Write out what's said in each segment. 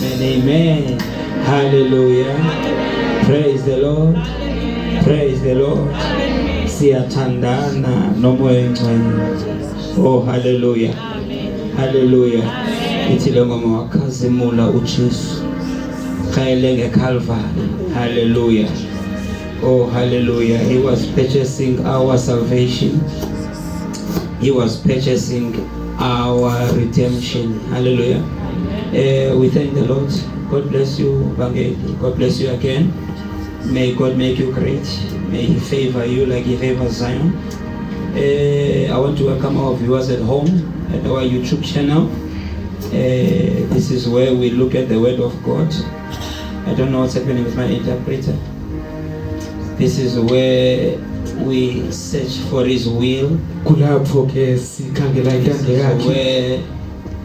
and amen. Hallelujah. Praise the Lord. Praise the Lord. Siyathandana nomoya engcwele. Oh, hallelujah. Hallelujah. Ithi lo ngoma wakhazimula uJesu. Khayele ngeCalvary. Hallelujah. Oh, hallelujah. He was purchasing our salvation. He was purchasing our redemption. Hallelujah. We thank the Lord. God bless you, Bangeli. God bless you again. May God make you great. May He favor you like He favors Zion. I want to welcome our viewers at home at our YouTube channel. This is where we look at the Word of God. I don't know what's happening with my interpreter. This is where we search for His will. This is where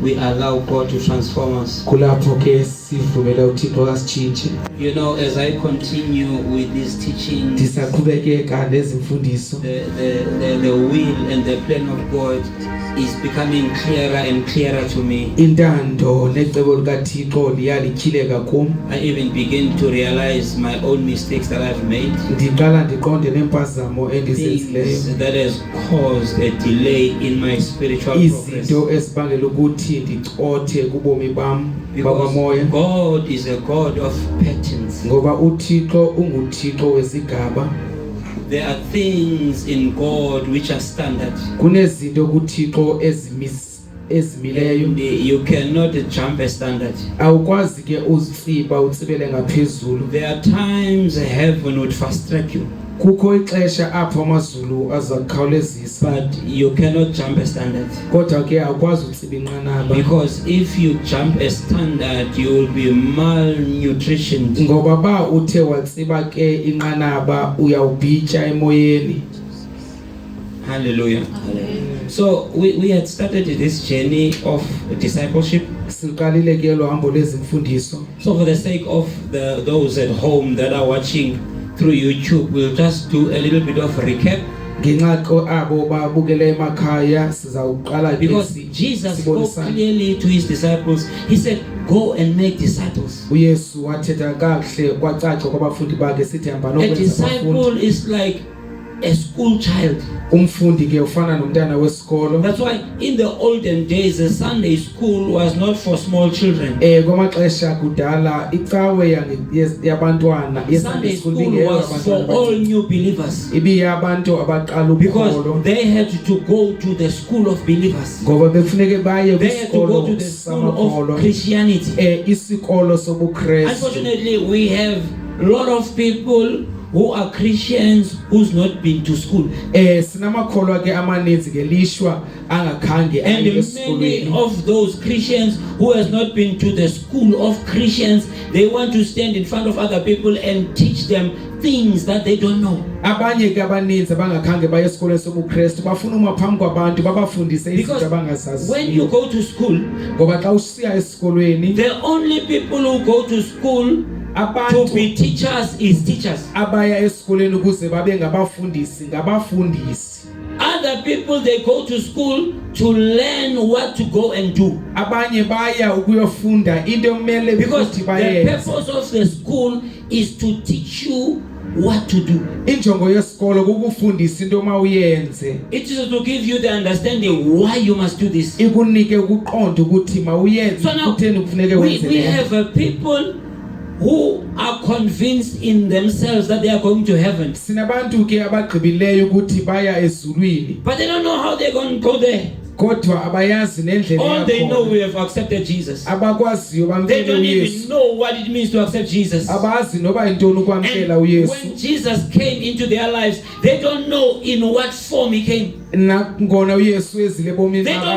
we allow God to transform us. You know, as I continue with this teaching, the will and the plan of God is becoming clearer and clearer to me. I even begin to realize my own mistakes that I've made. Things that has caused a delay in my spiritual progress. Because God is a God of patterns. There are things in God which are standard. And you cannot jump a standard. There are times heaven would fast track you. But you cannot jump a standard. Because if you jump a standard, you will be malnutritioned. Hallelujah. So we had started this journey of discipleship. So for the sake of those at home that are watching through YouTube, we'll just do a little bit of recap. Because Jesus spoke clearly to His disciples. He said, go and make disciples. A disciple is like a school child. That's why in the olden days the Sunday school was not for small children. Sunday school was for all new believers. Because they had to go to the school of believers. They had to go to the school of Christianity. Unfortunately, we have a lot of people who are Christians who's not been to school. And many of those Christians who has not been to the school of Christians, they want to stand in front of other people and teach them things that they don't know. Because when you go to school, the only people who go to school to be teachers is teachers. Other people, they go to school to learn what to go and do. Because the purpose of the school is to teach you what to do. It is to give you the understanding why you must do this. So now we have people who are convinced in themselves that they are going to heaven. But they don't know how they're going to go there. All they know, we have accepted Jesus. They don't even know what it means to accept Jesus. And when Jesus came into their lives, they don't know in what form He came. They don't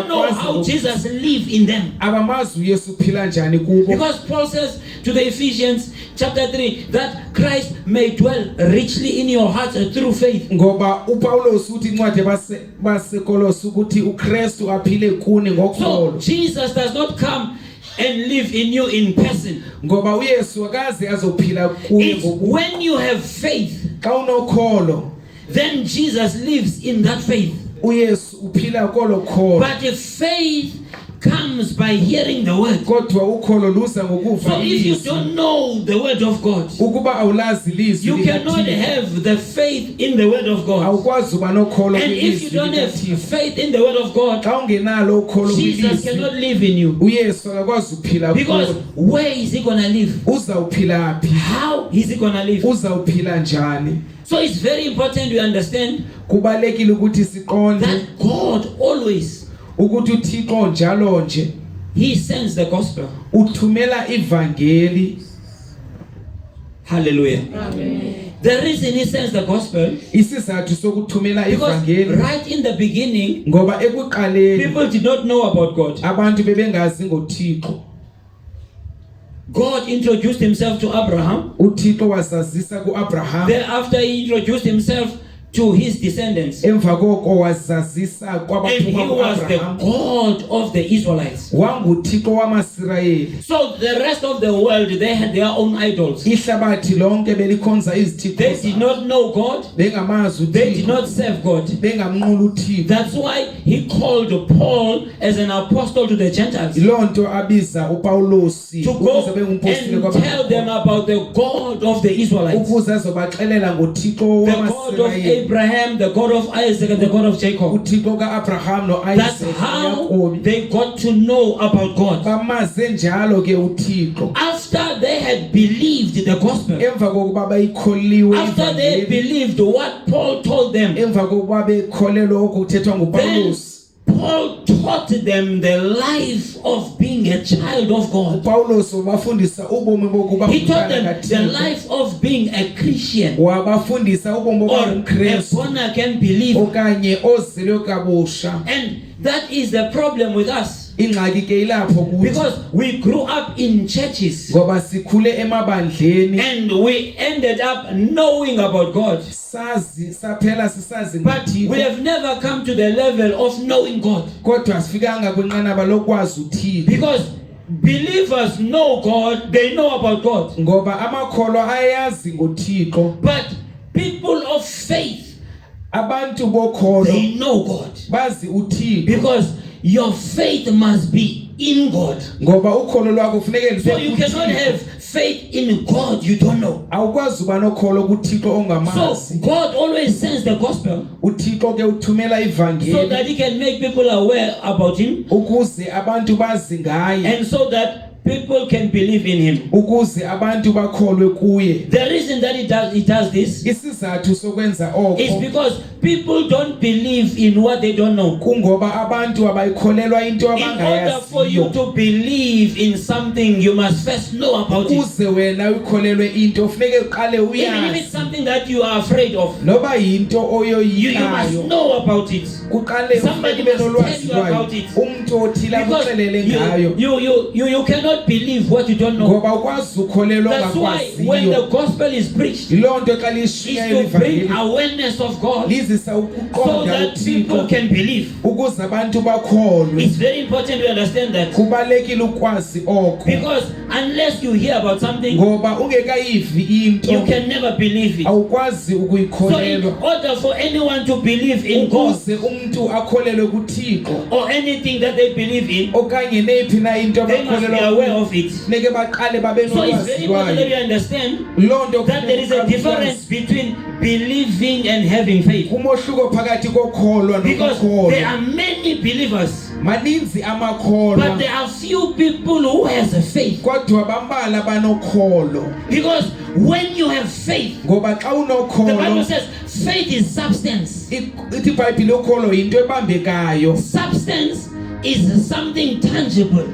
know how Jesus lived in them. Because Paul says to the Ephesians chapter 3 that Christ may dwell richly in your hearts through faith. So Jesus does not come and live in you in person. It's when you have faith, then Jesus lives in that faith. But if faith comes by hearing the word. Kodwa ukholo luza ngokuva So if you ilizwi. don't know the word of God, Ukuba awulazi ilizwi you cannot likaThixo, have the faith in the word of God. awukwazi uba nokholo And if you kwilizwi don't have likaThixo. faith in the word of God, Xa ungenalo ukholo Jesus kwilizwi, cannot live in you. uYesu akakwazi uphila Because kuwe. where is he going to live? Uzawuphila phi? How is he going to live? Uzawuphila njani? So it's very important you understand Kubalekile ukuthi siqonde that God always, ukuthi uThixo njalo nje he sends the gospel. uthumela ivangeli. Hallelujah. The reason he sends the gospel, Isizathu sokuthumela because ivangeli right in the beginning, ngoba ekuqaleni people did not know about God. abantu bebengazi ngoThixo. God introduced himself to Abraham. uThixo wasazisa kuAbraham, Thereafter he introduced himself to his descendants. emva koko wasazisa And kwabaphuma he was the kuAbraham. God of the Israelites. WanguThixo wamaSirayeli. So the rest of the world, they had their own idols. Ihlabathi lonke belikhonza They izithixo did zabo. not know God. Bengamazi They did uThixo, not serve God. bengamnqula uThixo. That's why he called Paul as an apostle to the Gentiles, Ilonto abiza uPawulosi to ukuze go bengumpostile and tell them kwabantu, about the God of the Israelites, ukuze azobaxelela ngoThixo the God of wamaSirayeli, Abraham, the God of Isaac, and the God of Jacob. uThixo kaAbraham That's noIsaac how noYakobi. they got to know about God. Bamaze njalo ke uThixo After they had believed the gospel, emva kokuba bayikholiwe after they ivangeli, believed what Paul told them, emva kokuba bekholelwa okuthethwa then nguPawulosi, Paul taught them the life of being a child of God. uPawulosi wabafundisa ubomi bokuba He taught them ngumntana the kaThixo. life of being a Christian Wabafundisa ubomi or bokuba a ngumKristu born again believer. okanye ozelwe kabusha. And that is the problem with us, Ingxaki ke ilapho kuthi because we grew up in churches ngoba sikhule emabandleni, and we ended up knowing about God, sazi saphela sisazi but we ngoThixo, have never come to the level of knowing God, kodwa sifikanga kwinqanaba lokwazi uThixo. because believers know God, they know about God, Ngoba amakholwa ayazi ngoThixo, but people of faith, abantu bokholo they know God, bazi uThixo, because your faith must be in God. ngoba ukholo lwakho kufanele So you cannot have faith in God you don't know. awukwazi uba nokholo kuThixo So ongamazi. God always sends the gospel uThixo ke uthumela so ivangeli that he can make people aware about him, ukuze abantu bazi ngaye, and so that people can believe in him. ukuze abantu bakholwe kuye. The reason that he does this Isizathu sokwenza is oko because people don't believe in what they don't know. kungoba abantu abayikholelwa into In order for you abangayaziyo. to believe in something, you must first know about it. Ukuze wena ukholelwe into ufuneke uqale Even if it's uyazi, something that you are afraid of, noba yinto you must oyoyikayo know about it. kuqale Somebody ube must nolwazi tell you lwayo, about it. umuntu othile Because akuxelele ngayo, you cannot believe what you don't know. ngoba ukwazi ukholelwa That's why when the ongakwaziyo. gospel is preached, Yiloo nto xa is lishiya to bring elivangeli awareness of God lizisa so ukuqonda that people uThixo, can believe. ukuze abantu bakholwe. It's very important to understand that, Kubalekile ukwazi oko, because unless you hear about something, ngoba ungekayivi into you can never believe it. awukwazi So in ukuyikholelwa. order for anyone to believe in God Ukuze umuntu akholelwe kuThixo or anything that they believe in, okanye neyiphi na into they must be aware abakholelwa of it. funeke baqale babe So it's very nolwazi important that lwayo. you understand Loo nto that there is a difference between believing and having faith. kumohluko phakathi kokholwa Because there nokukholwa. are many believers, Maninzi but amakholwa there are few people who has a faith. kodwa bambalwa banokholo, Because when you have faith, ngoba xa the Bible unokholo says faith is substance. ithi iBhayibhile ukholo yinto ebambekayo. Substance is something tangible.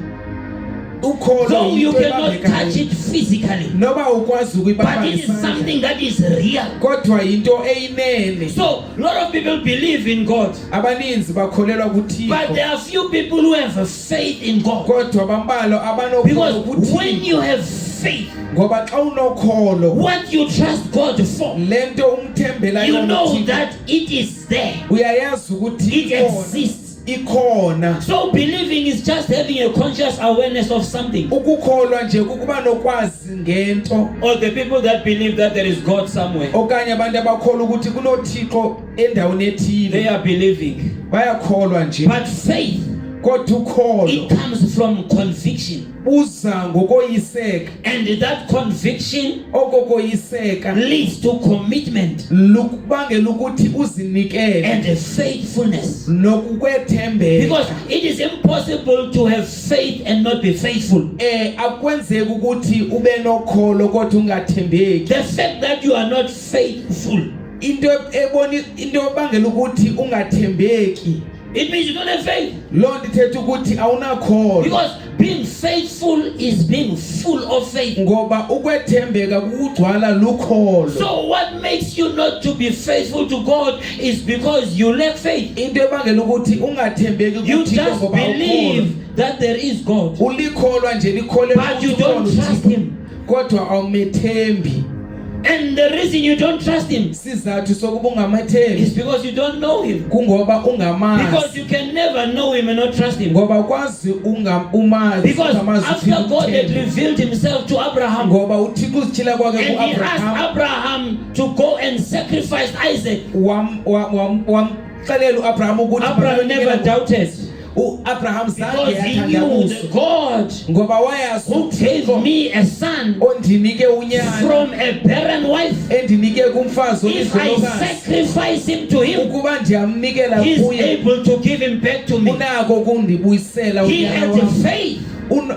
Ukholo Though you yinto cannot touch ebambekayo, it physically, noba ukwazi ukuyibamba but it is ngesandla, something that is real. kodwa yinto eyinene. So a lot of people believe in God, Abaninzi bakholelwa but kuThixo, there are few people who have a faith in God. kodwa bambalwa abanokholo Because when kuThixo. you have faith, Ngoba xa unokholo what you trust God for, lento umthembela you yona know uThixo, that it is there. uyayazi ukuthi It exists. ikhona. So believing is just having a conscious awareness of something. Ukukholwa nje kukuba nokwazi ngento, Or the people that believe that there is God somewhere, okanye abantu abakholwa ukuthi kunoThixo endaweni they ethile are believing. bayakholwa nje. But faith kodwa ukholo it comes from conviction. uza ngokoyiseka, And that conviction okokoyiseka leads to commitment lukubangela ukuthi uzinikele and faithfulness. nokukwethembeka. Because it is impossible to have faith and not be faithful. Akwenzeki ukuthi ube nokholo kodwa ungathembeki. The fact that you are not faithful, Into ebangela ukuthi ungathembeki, it means you don't have faith. lo ndithetha ukuthi awunakholo. Because being faithful is being full of faith. Ngoba ukwethembeka kugcwala lukholo. So what makes you not to be faithful to God is because you lack faith. Into ebangela ukuthi ungathembeki You kuThixo just ngoba ukholo. believe that there is God, Ulikholwa nje likholwe but you don't trust Him. kodwa awumethembi. And the reason you don't trust Him Sizathu sokuba ungamathembi is because you don't know Him. kungoba Because ungamazi. you can never know Him and not trust Him. Ngoba kwazi umazi Because ungamazi after uthini God had ukuthemba. revealed Himself to Abraham, Ngoba uThixo uzitshila kwakhe and He asked kuAbraham Abraham to go and sacrifice Isaac, wamxelela uAbraham ukuthi Abraham never doubted. uAbraham zange Because he knew yathandabuza the God ngoba wayazi who gave me a son ondinike unyana from a barren wife. endinike kumfazi If I olidlokazi sacrifice him to him, ukuba ndiyamnikela he's kuye able to give him back to me. unako kundibuyisela He unyana had wami. faith.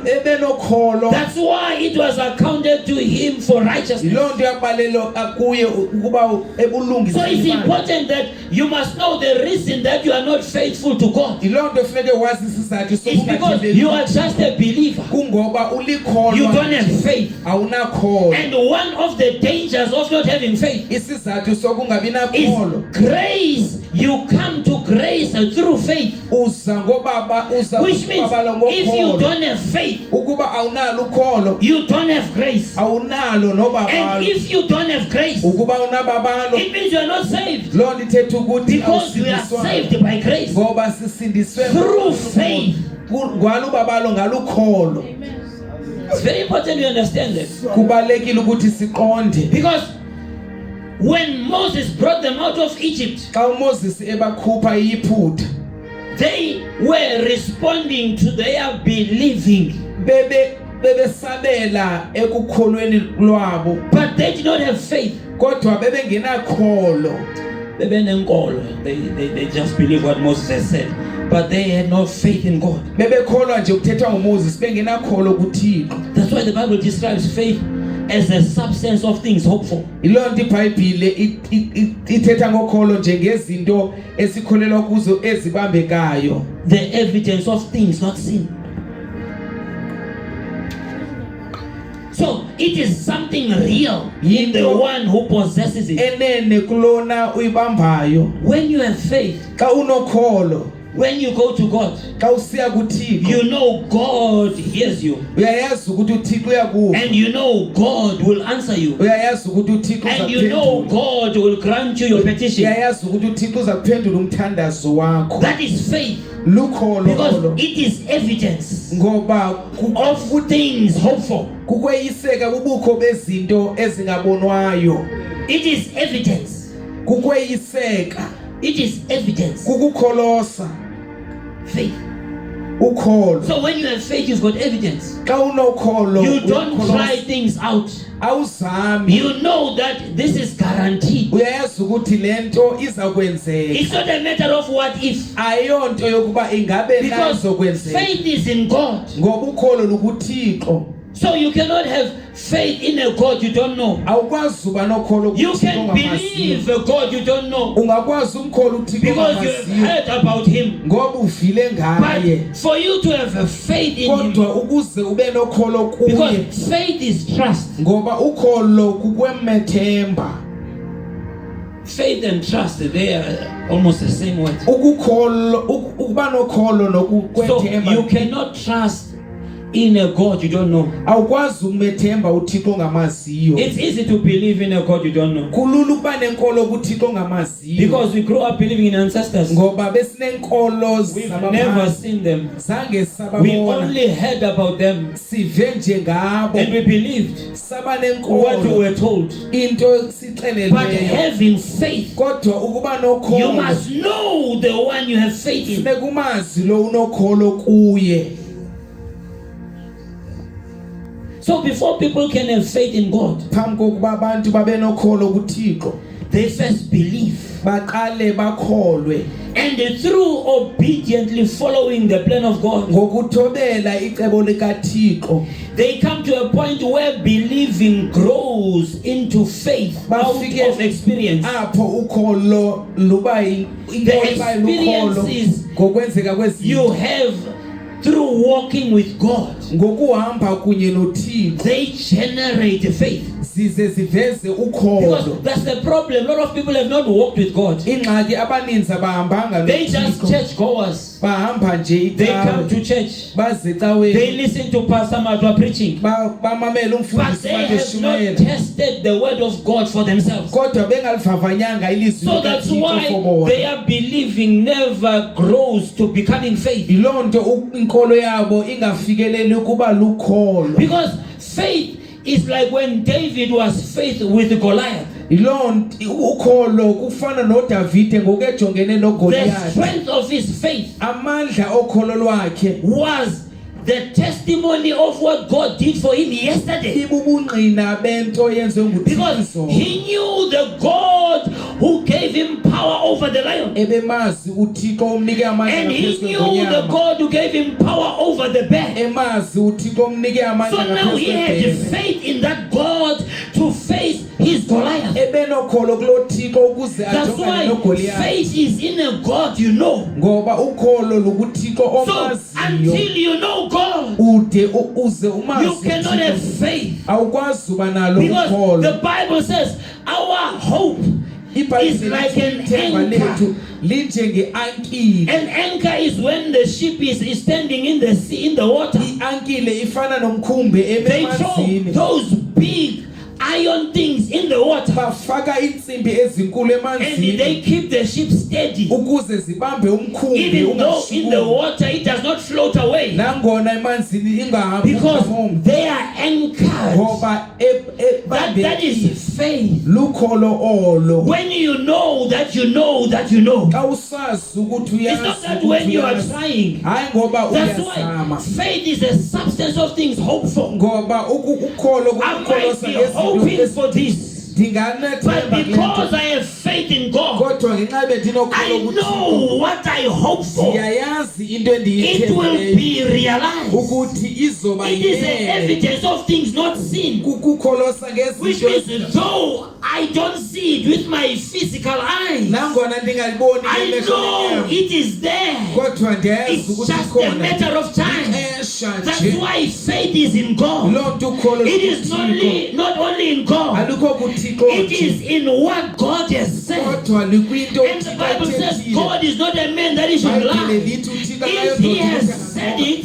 Ebenokholo. That's why it was accounted to him for righteousness. Yiloo nto yabalelwa kuye ukuba So it's ebulungiseni bakhe. important that you must know the reason that you are not faithful to God. Yiloo nto funeke wazi isizathu It's because you are just a believer. kungoba You ulikholwa don't have faith. awunakholo. And one of the dangers of not having faith Isizathu sokungabi is nakholo grace. You come to grace through faith. uza ngobaba uza Which means ngobaba if you ngokholo. don't have faith, Ukuba awunalo ukholo you don't have grace. awunalo And nobabalo. if you don't have grace, Ukuba unababalo it means you are not saved. loo nto ithetha ukuthi Because we are awusindiswanga. saved by grace Ngoba sisindiswe through faith. ngalo ubabalo ngalukholo. It's very important you understand that. Kubalekile ukuthi siqonde. Because when Moses brought them out of Egypt, Xa uMoses ebakhupha iyiphutha they were responding to their believing, bebesabela ekukholweni lwabo but they did not have faith. kodwa bebengenakholo. They just believe what Moses has said, but they had no faith in God. Bebekholwa nje ukuthethwa nguMoses bengenakholo kuThixo. That's why the Bible describes faith as a substance of things hoped for. Yiloo nto iBhayibhile ithetha ngokholo njengezinto esikholelwa kuzo ezibambekayo. The evidence of things not seen. So it is something real in the one who possesses it. Enene kulona uyibambayo. When you have faith, Xa unokholo, when you go to God, xa usiya kuThixo, you know God hears you, uyayazi ukuthi uThixo uyakuva. and you know God will answer you, Uyayazi ukuthi uThixo and you know uzakuphendula. God will grant you your petition. Uyayazi ukuthi uThixo uzakuphendula umthandazo wakho. That is faith, Lukholo because olo. it is evidence Ngoba of things hoped for. kukweyiseka ubukho bezinto ezingabonwayo. It is evidence. Kukweyiseka, It is evidence. kukukholosa, Faith. ukholo. So when you have faith, you've got evidence. Xa unokholo, You don't uyakholosa. try things out. Awuzami. You know that this is guaranteed. Uyayazi ukuthi lento iza kwenzeka. It's not a matter of what if. Ayonto yokuba ingabe Because nazo kwenzeka. faith is in God. Ngoba ukholo lukuThixo. So you cannot have faith in a God you don't know. Awukwazi uba nokholo You kuThixo can ongamaziyo. believe a God you don't know Ungakwazi umkholo uThixo because you have ongamaziyo heard about Him. ngoba uvile ngaye. But for you to have a faith in Him, Kodwa ukuze ube nokholo kuye because faith is trust. ngoba ukholo kukwemethemba. Faith and trust, they are almost the same word. Ukukholo ukuba nokholo So nokukwethemba. you cannot trust in a God you don't know. awukwazi ukumethemba uThixo ongamaziyo. It's easy to believe in a God you don't know. Kulula ukuba nenkolo kuThixo ongamaziyo. Because we grew up believing in ancestors. Ngoba besinenkolo We've never seen them. zange We sababona. only heard about them Sive nje ngabo. and we believed Saba what we nenkolo. were told. Into But sixelelweyo. having faith, Kodwa ukuba you nokholo. must know the one you have faith in. Sekumazi lo unokholo kuye. So before people can have faith in God, Phambi kokuba abantu babe nokholo kuThixo, they first believe. baqale bakholwe And through obediently following the plan of God, ngokuthobela icebo likaThixo. they come to a point where believing grows into faith out Bafike of experience. apho ukholo luba experience is ngokwenzeka You kwezinto have through walking with God, ngokuhamba kunye noThixo they generate faith. zize ziveze Because ukholo. that's the problem. A lot of people have not walked with God. Ingxaki abaninzi abahambanga They just noThixo, church goers. bahamba nje They come icawe, to church. baze They ecaweni, listen to Pastor Matwa preaching. bamamela But umfundisi they have not bashumayela, tested the word of God for themselves. kodwa bengalivavanyanga ilizwi So that's likaThixo why for bona. their believing never grows to becoming faith. Yiloo nto inkolo yabo ingafikeleli ukuba lukholo. Because faith is like when David was faithful with Goliath. Yiloo ukholo kufana noDavide ngokujongene The noGoliath. strength of his faith Amandla okholo lwakhe was the testimony of what God did for him yesterday. ibubungqina bento yenziwe Because nguThixo. he knew the God who gave him power over the lion. Ebemazi uThixo umnike amandla And he ngaphezu knew the kwenyama. God who gave him power over the bear. Emazi uThixo umnike So amandla now ngaphezu he had kwebhele. faith in that God to face his Goliath. Ebenokholo kulo Thixo ukuze That's ajongane why noGoliath. faith is in a God you know. Ngoba ukholo lukuThixo So omaziyo. until you know God, Ude uze umazi you cannot have uThixo. faith. Awukwazi uba nalo Because ukholo. the Bible says our hope is like an Ithemba lethu anchor. linjenge-ankile. An anchor is when the ship is standing in the sea, in the water. I-ankile ifana nomkhumbi They throw emanzini. those big iron things in the water Bafaka iinsimbi ezinkulu and emanzini they keep the ship steady. ukuze zibambe umkhumbi Even though in the ungashukumi. water it does not float away. Nangona emanzini ingahambi Because uhambe. they are anchored. Ngoba That is faith. lukholo olo. When you know that you know that you know. Xa usazi ukuthi It's not uyazi that when ukuthi you are uyazi. trying. Hayi ngoba That's uyazama. why faith is a substance of things hoped for. Ngoba ukholo I might kukholosa be ngezinto hoping for this, but ndinganethemba kule because nto. I have faith in God, Kodwa ngenxa bendinokholo I kuThixo, know what I hope for. siyayazi into It will endiyithembileyo be realized. ukuthi izoba It is the yinene. evidence of things not seen. Kukholosa Which ngezinto means though I don't see it with my physical eyes, nangona ndingaliboni I ngamehlo know enyama, it is there. kodwa ndiyayazi It's ukuthi just a ikhona. matter of time. Ixesha That's nje. why faith is in God. Loo nto ukholo It is lukuThixo. not only in God. Alukho kuThixo It nje, is in what God has said. kodwa likwinto And the uThixo Bible says ayithethile. God is not a man that he should Ibhayibhile lie. lithi uThixo If he has said it,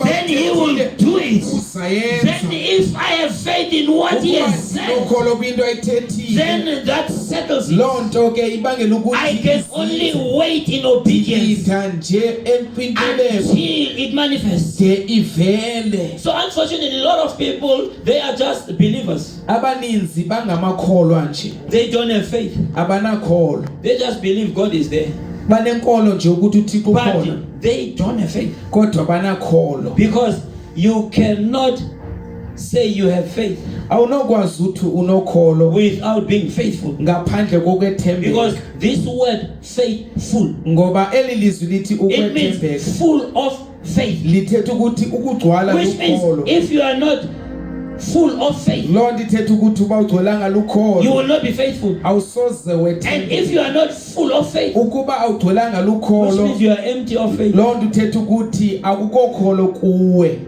then he will do it. Then if I have faith in what he has said, ukholo kwinto ayithethile, then that settles it. loo nto ke ibangela I can ukuthi only wait in obedience idla nje empintweleko until it manifests. de ivele. So unfortunately, a lot of people, they are just believers. Abaninzi bangamakholwa nje, They don't have faith. abanakholwa. They just believe God is there. Banenkolo nje ukuthi uThixo ukhona, But they don't have faith. kodwa banakholwa. Because you cannot say you have faith Awunokwazi ukuthi unokholo without being faithful. ngaphandle kokwethembeka. Because this word faithful, Ngoba eli lizwi lithi it means ukwethembeka, full of faith. lithetha ukuthi ukugcwala Which means lukholo. if you are not full of faith, Loo nto ithetha ukuthi uba ugcwelanga you lukholo will not be faithful. awusoze And wethembeka. if you are not full of faith, Ukuba awugcwelanga which lukholo, means you are empty of faith. loo nto ithetha ukuthi akukho kholo kuwe.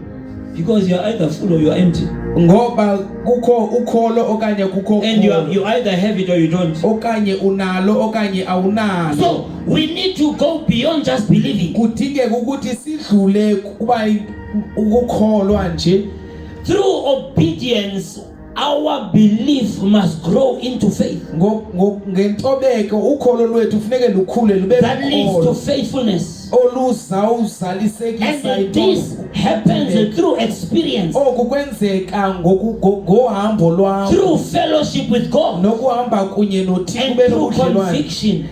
Because you are either full or you are empty. Ngoba kukho ukholo okanye kukho And kholo, you either have it or you don't. okanye unalo okanye awunalo. So we need to go beyond just believing. Kudingeka ukuthi sidlule kuba ukukholwa nje. Through obedience, our belief must grow into faith. Ngentobeko ukholo lwethu kufanele lukhule lube that leads to faithfulness. oluzawuzalisekisa And this happens through experience, okukwenzeka ngohambo lwakho, through fellowship with God, nokuhamba kunye noThixo and kube through nobudlelwano. conviction.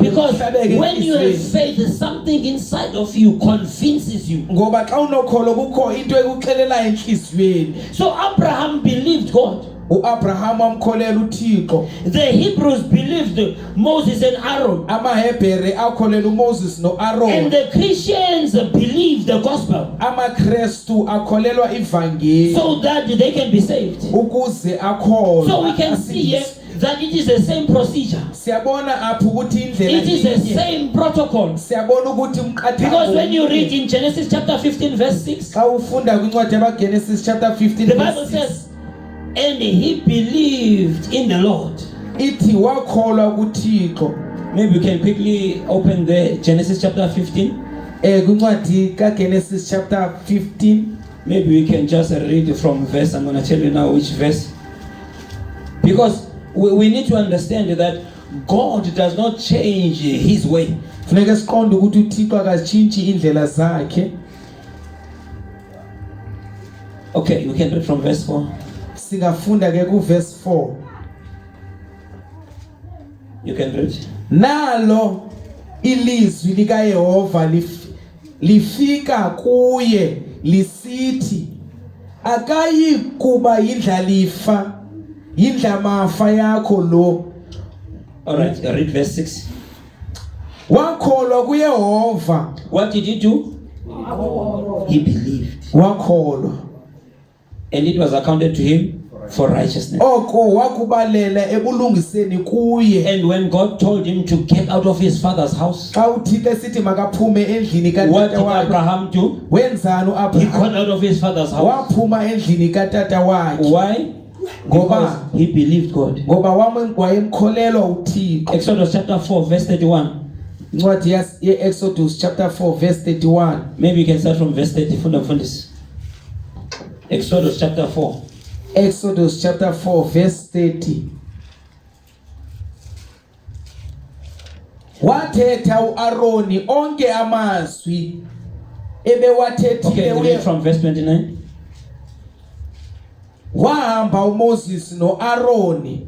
Because When you have faith, something inside of you convinces you. ngoba xa unokholo kukho into ekuxelela enhliziyweni. So Abraham believed God. uAbraham amkholela uThixo. The Hebrews believed Moses and Aaron. AmaHebhere akholela uMoses noAaron. And the Christians believe the gospel, AmaKristu akholelwa ivangeli so that they can be saved. ukuze akholwe. So we can see here that it is the same procedure. Siyabona apho ukuthi indlela It is the same protocol. Siyabona ukuthi umqathango. Because when you read in Genesis chapter 15 verse 6, xa ufunda kwincwadi yabaGenesis chapter 15 the Bible says, and he believed in the Lord. ithi wakholwa kuThixo. Maybe we can quickly open the Genesis chapter 15. Kwincwadi kaGenesis chapter 15. Maybe we can just read from verse. I'm going to tell you now which verse. Because we need to understand that God does not change his way. Funeka siqonde ukuthi uThixo akazitshintshi indlela zakhe. Okay, we can read from verse 4. Singafunda ke kuverse 4. You can read. Nalo ilizwi likaYehova lifika kuye lisithi, akayi kuba yindlalifa yindlamafa yakho lo. All right, read verse 6. Wakholwa kuYehova. What did he do? He believed, Wakholwa. and it was accounted to him for righteousness. Oko wakubalela ebulungiseni kuye. And when God told him to get out of his father's house, Xa uThixo esithi makaphume endlini what did katata wakhe, Abraham do? wenzani He uAbraham? got out of his father's house. Waphuma endlini katata wakhe. Why? Because he believed God. Ngoba wayemkholelwa uThixo. Exodus chapter 4 verse 31. Incwadi ye-Exodus chapter 4 verse 31. Maybe you can start from verse 30. Exodus chapter 4. Exodus chapter 4 verse 30. Wathetha uAaroni onke amazwi ebewathethile Okay, read from verse 29. Wahamba uMoses noAaroni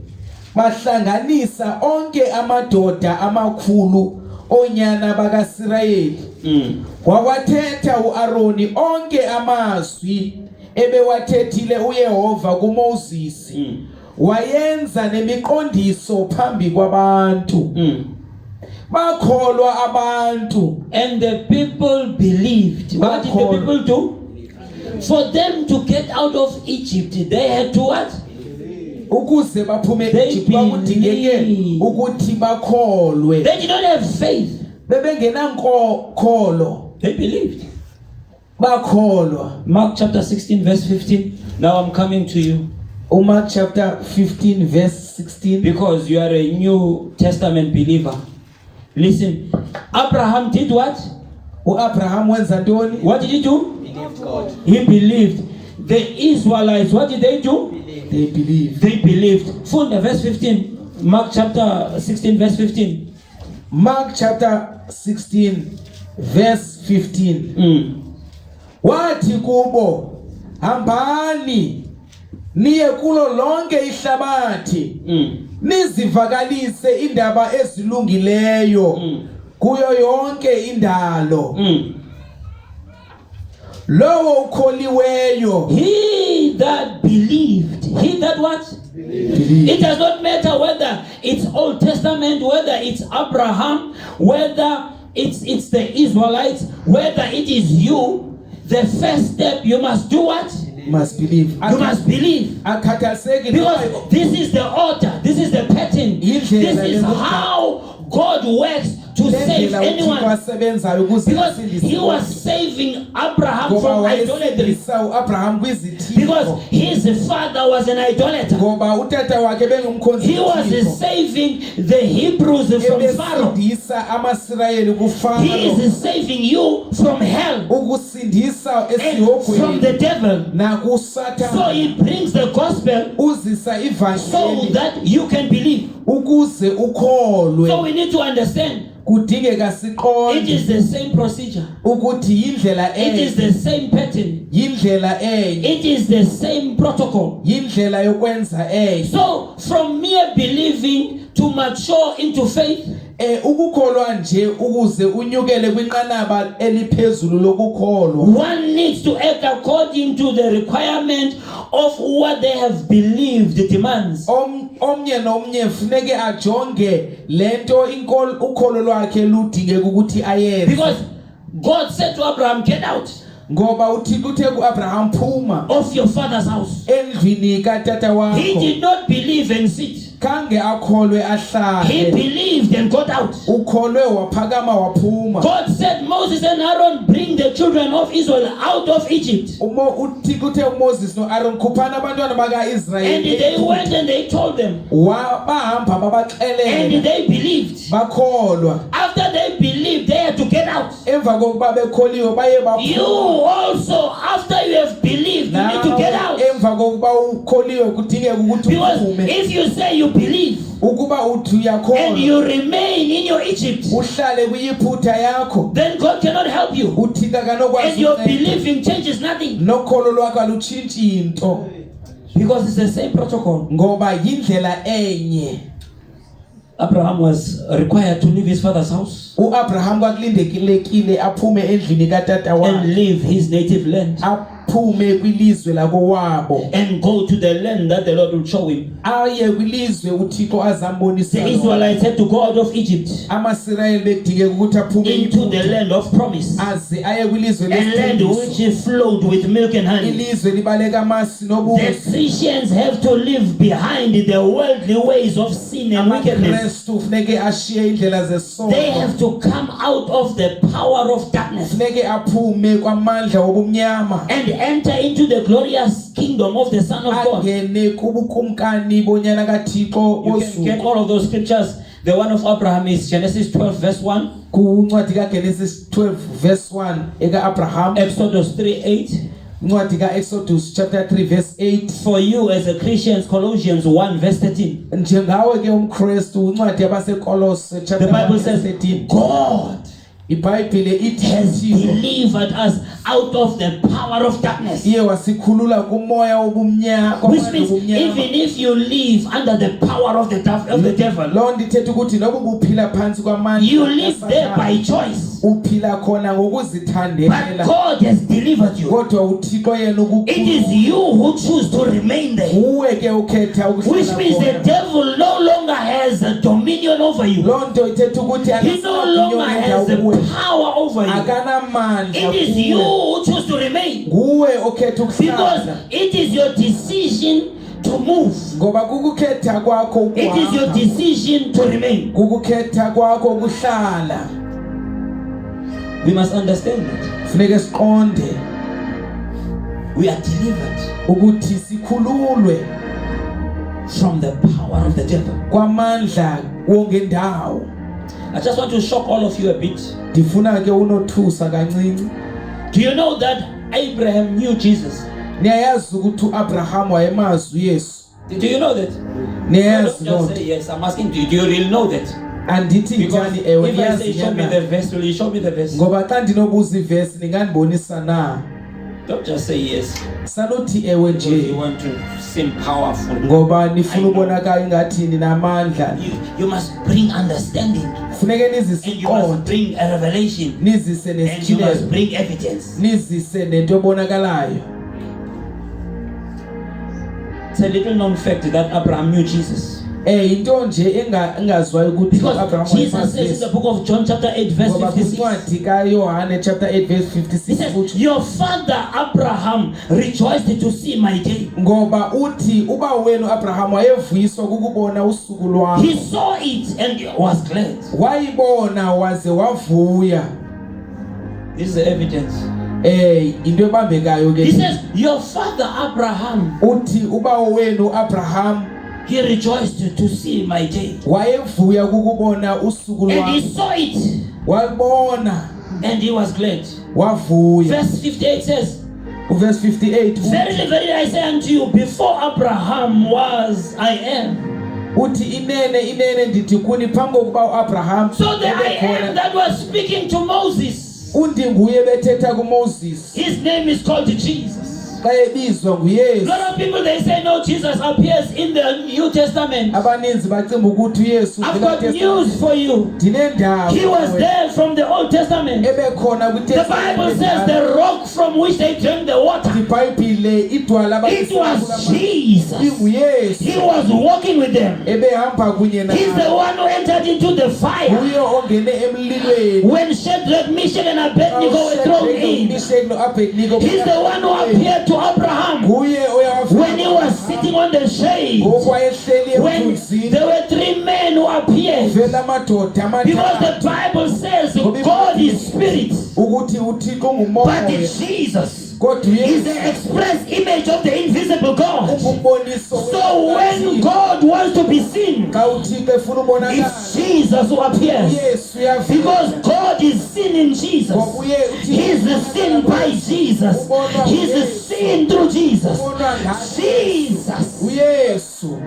bahlanganisa onke amadoda amakhulu onyana bakaSirayeli. Wawathetha uAaroni onke amazwi ebewathethile uYehova kuMoses. Wayenza nemiqondiso phambi kwabantu. Bakholwa abantu. And the people believed. What did the people do? For them to get out of Egypt, they had to what? Ukuze baphume They eEgypt bakudingeke believed. ukuthi bakholwe. They did not have faith. Bebengenankolo. They believed. Bakholwa. Mark chapter 16 verse 15. Now I'm coming to you. Mark chapter 15 verse 16. Because you are a New Testament believer. Listen, Abraham did what? uAbraham wenza ntoni? What did he do? Believed God. He believed. The Israelites, what did they do? They believe. They believed. Funda verse 15. Mark chapter 16 verse 15. Mark chapter 16 verse 15. Wathi kubo, hambani niye kulo lonke ihlabathi nizivakalise indaba ezilungileyo kuyo yonke indalo. Lowo ukholiweyo, He that believed. He that what? believe. It does not matter whether it's Old Testament, whether it's Abraham, whether it's the Israelites, whether it is you. The first step, you must do what? Must believe. You must believe. Akhathazeki Because this is the order, this is the pattern, this is how God works to save lendlela uThixo anyone, asebenzayo ukuze because he was saving Abraham from idolatry, uAbraham because kwizithixo his father was an idolater. ngoba utata wakhe bengumkhonzi He was kaThixo. saving the Hebrews from Pharaoh. Ebesindisa amasirayeli He kuFaro, is saving you from hell ukusindisa and from esihogweni the devil. So nakuSathane, he brings the gospel uzisa so ivangeli that you can believe. ukuze So ukholwe. we need to understand Kudingeka it siqonde is the same procedure. ukuthi yindlela It is enye, the same pattern. yindlela enye, It is the same protocol. yindlela yokwenza enye. So from mere believing to mature into faith, Ukukholwa nje ukuze unyukele kwinqanaba eliphezulu lokukholwa, one needs to act according to the requirement of what they have believed demands. omnye nomnye funeke ajonge lento ukholo lwakhe ludingeka ukuthi ayenze, Because God said to Abraham, get out ngoba uThixo uthe kuAbraham, phuma of your father's house. endlini katata He wakho. did not believe and sit. Khange akholwe He ahlale, believed and got out. ukholwe waphakama waphuma. God said, Moses and Aaron, bring the children of Israel out of Egypt. uThixo uthe uMoses noAaron, khuphana abantwana And baka-Israyeli. they went and they told them. Bahamba And babaxelela, they believed. bakholwa. After they believed, they had to get out. Emva kokuba bekholiwe baye You baphuma. also, after you have believed, you need to get out. Emva kokuba ukholiwe kudingeka ukuthi Because uphume. if you say you believe Ukuba uthi and uyakholwa you remain in your Egypt, uhlale kuyiphutha yakho, then God cannot help you. uThixo And akanokwazi your ukunceda. believing changes nothing. Nokholo lwakho alutshintshi into, Because it's the same protocol. ngoba yindlela enye. Abraham was required to leave his father's house uAbraham kwakulindelekile aphume endlini katata and wakhe, leave his native land aphume kwilizwe lakowabo, and go to the land that the Lord will show him. aye kwilizwe uThixo azambonisa The lona. Israelites had to go out of Egypt Amasirayeli bekudingeka ukuthi aphume into the land of promise, aze aye kwilizwe a land lesithembiso, which flowed with milk and honey. ilizwe libaleka amasi The nobusi. Christians have to leave behind the worldly ways of sin and wickedness. AmaKristu funeke ashiye indlela They zesono, have to come out of the power of darkness funeke aphume kwamandla wobumnyama and enter into the glorious kingdom of the Son of God. angene kubukumkani bonyana kaThixo You can get all of those scriptures. The one of Abraham is Genesis 12 verse 1, kuncwadi kaGenesis 12 verse 1 eka-Abraham, Exodus 3:8. incwadi ka-Exodus chapter 3 verse 8. For you as a Christian, Colossians 1 verse 13. Njengawe ke umKristu, incwadi yabaseKolose The chapter Bible 1 says, verse 13. God iBhayibhile ithi has uThixo delivered us out of the power of darkness. iye wasikhulula kumoya wobumnyama, Which means even if you live under the power of the devil, loo nto ithetha ukuthi noba ubuphila phantsi kwamandla you live there kaSathane, by choice. uphila khona But ngokuzithandela, God has delivered you. kodwa uThixo yena It is you who choose to remain there. nguwe ke ukhetha Which ukuhlala means the khona. devil no longer has a dominion over you. Loo nto ithetha ukuthi He no longer has the kuwe, power over you. akanamandla It is you kuwe, who choose to remain. nguwe okhetha Because ukuhlala, it is your decision to move. ngoba kukukhetha kwakho It is your ukuhamba, decision to remain. kukukhetha kwakho ukuhlala. We must understand that. Funeke siqonde We are delivered ukuthi sikhululwe from the power of the devil. kwamandla wongendawo. I just want to shock all of you a bit. Ndifuna ke unothusa kancinci. Do you know that Abraham knew Jesus? Niyayazi ukuthi uAbraham wayemazi uYesu. Do you know that? Niyayazi Don't loo just say nto. yes. I'm asking, do you really know that? Andithi Because njani ewe if I niyazi say show me nyana. the verse, will you show me the verse? Ngoba xa ndinobuza ivesi ningandibonisa na. Don't just say yes. Sanuthi ewe Because you nje. want to seem powerful. Ngoba nifuna ubonakala ingathi ninamandla. You must bring understanding. Funeke And nizise you must iqondo, bring a revelation. nizise And you must nesithilelo, bring evidence. nizise nento ebonakalayo. It's a little known fact that Abraham knew Jesus. into nje engazwayo ukuthi Because Jesus says in the book of John chapter 8 verse 56. Ngoba kaYohane chapter 8 verse He 56 says, uthi your father Abraham rejoiced to see my day. ngoba uthi uba wenu Abraham wayevuyiswa ukubona usuku lwami. He saw it and was glad. Wayibona waze wavuya. This is the evidence. Into ebambekayo He ke. says, your father Abraham, Uthi uba wenu Abraham he rejoiced to see my day. wayevuya ukubona usuku And he lwami. saw it Walibona and he was glad. wavuya. Verse 58 says, Verse 58 verily, verily, I say unto you, before Abraham was, I am. uthi inene ndithi kuni phambi kokuba uAbraham So the I am that was speaking to Moses, undi nguye bethetha kuMoses his name is called Jesus. xa ebizwa A nguYesu. lot of people, they say, no, Jesus appears in the New Testament. Abaninzi bacimba ukuthi uYesu I've got news for you. ndinendawo He was there from the Old Testament. ebekhona The Bible says the rock from which they drank the water, iBhayibhile idwala it was Jesus. inguYesu He was walking with them. ebehamba kunye He's the nabo. one who entered into the fire. Nguye ongene emlilweni. When Shadrach, Meshach, and Abednego were thrown in, he's the one who appeared to Abraham nguye when he was sitting on the shade. okwayehleli When emthunzini there were three men who appeared, vela amadoda because amathathu the Bible says God is spirit, ukuthi uThixo but ngumoya Jesus kodwa is uYesu the express image of the invisible God. ungumboniso So when God wants to be seen, xa uThixo efuna ubonakala it's Jesus who appears. uYesu uyavela Because God is seen in Jesus. He's seen by Jesus. He's seen through Jesus. Jesus uYesu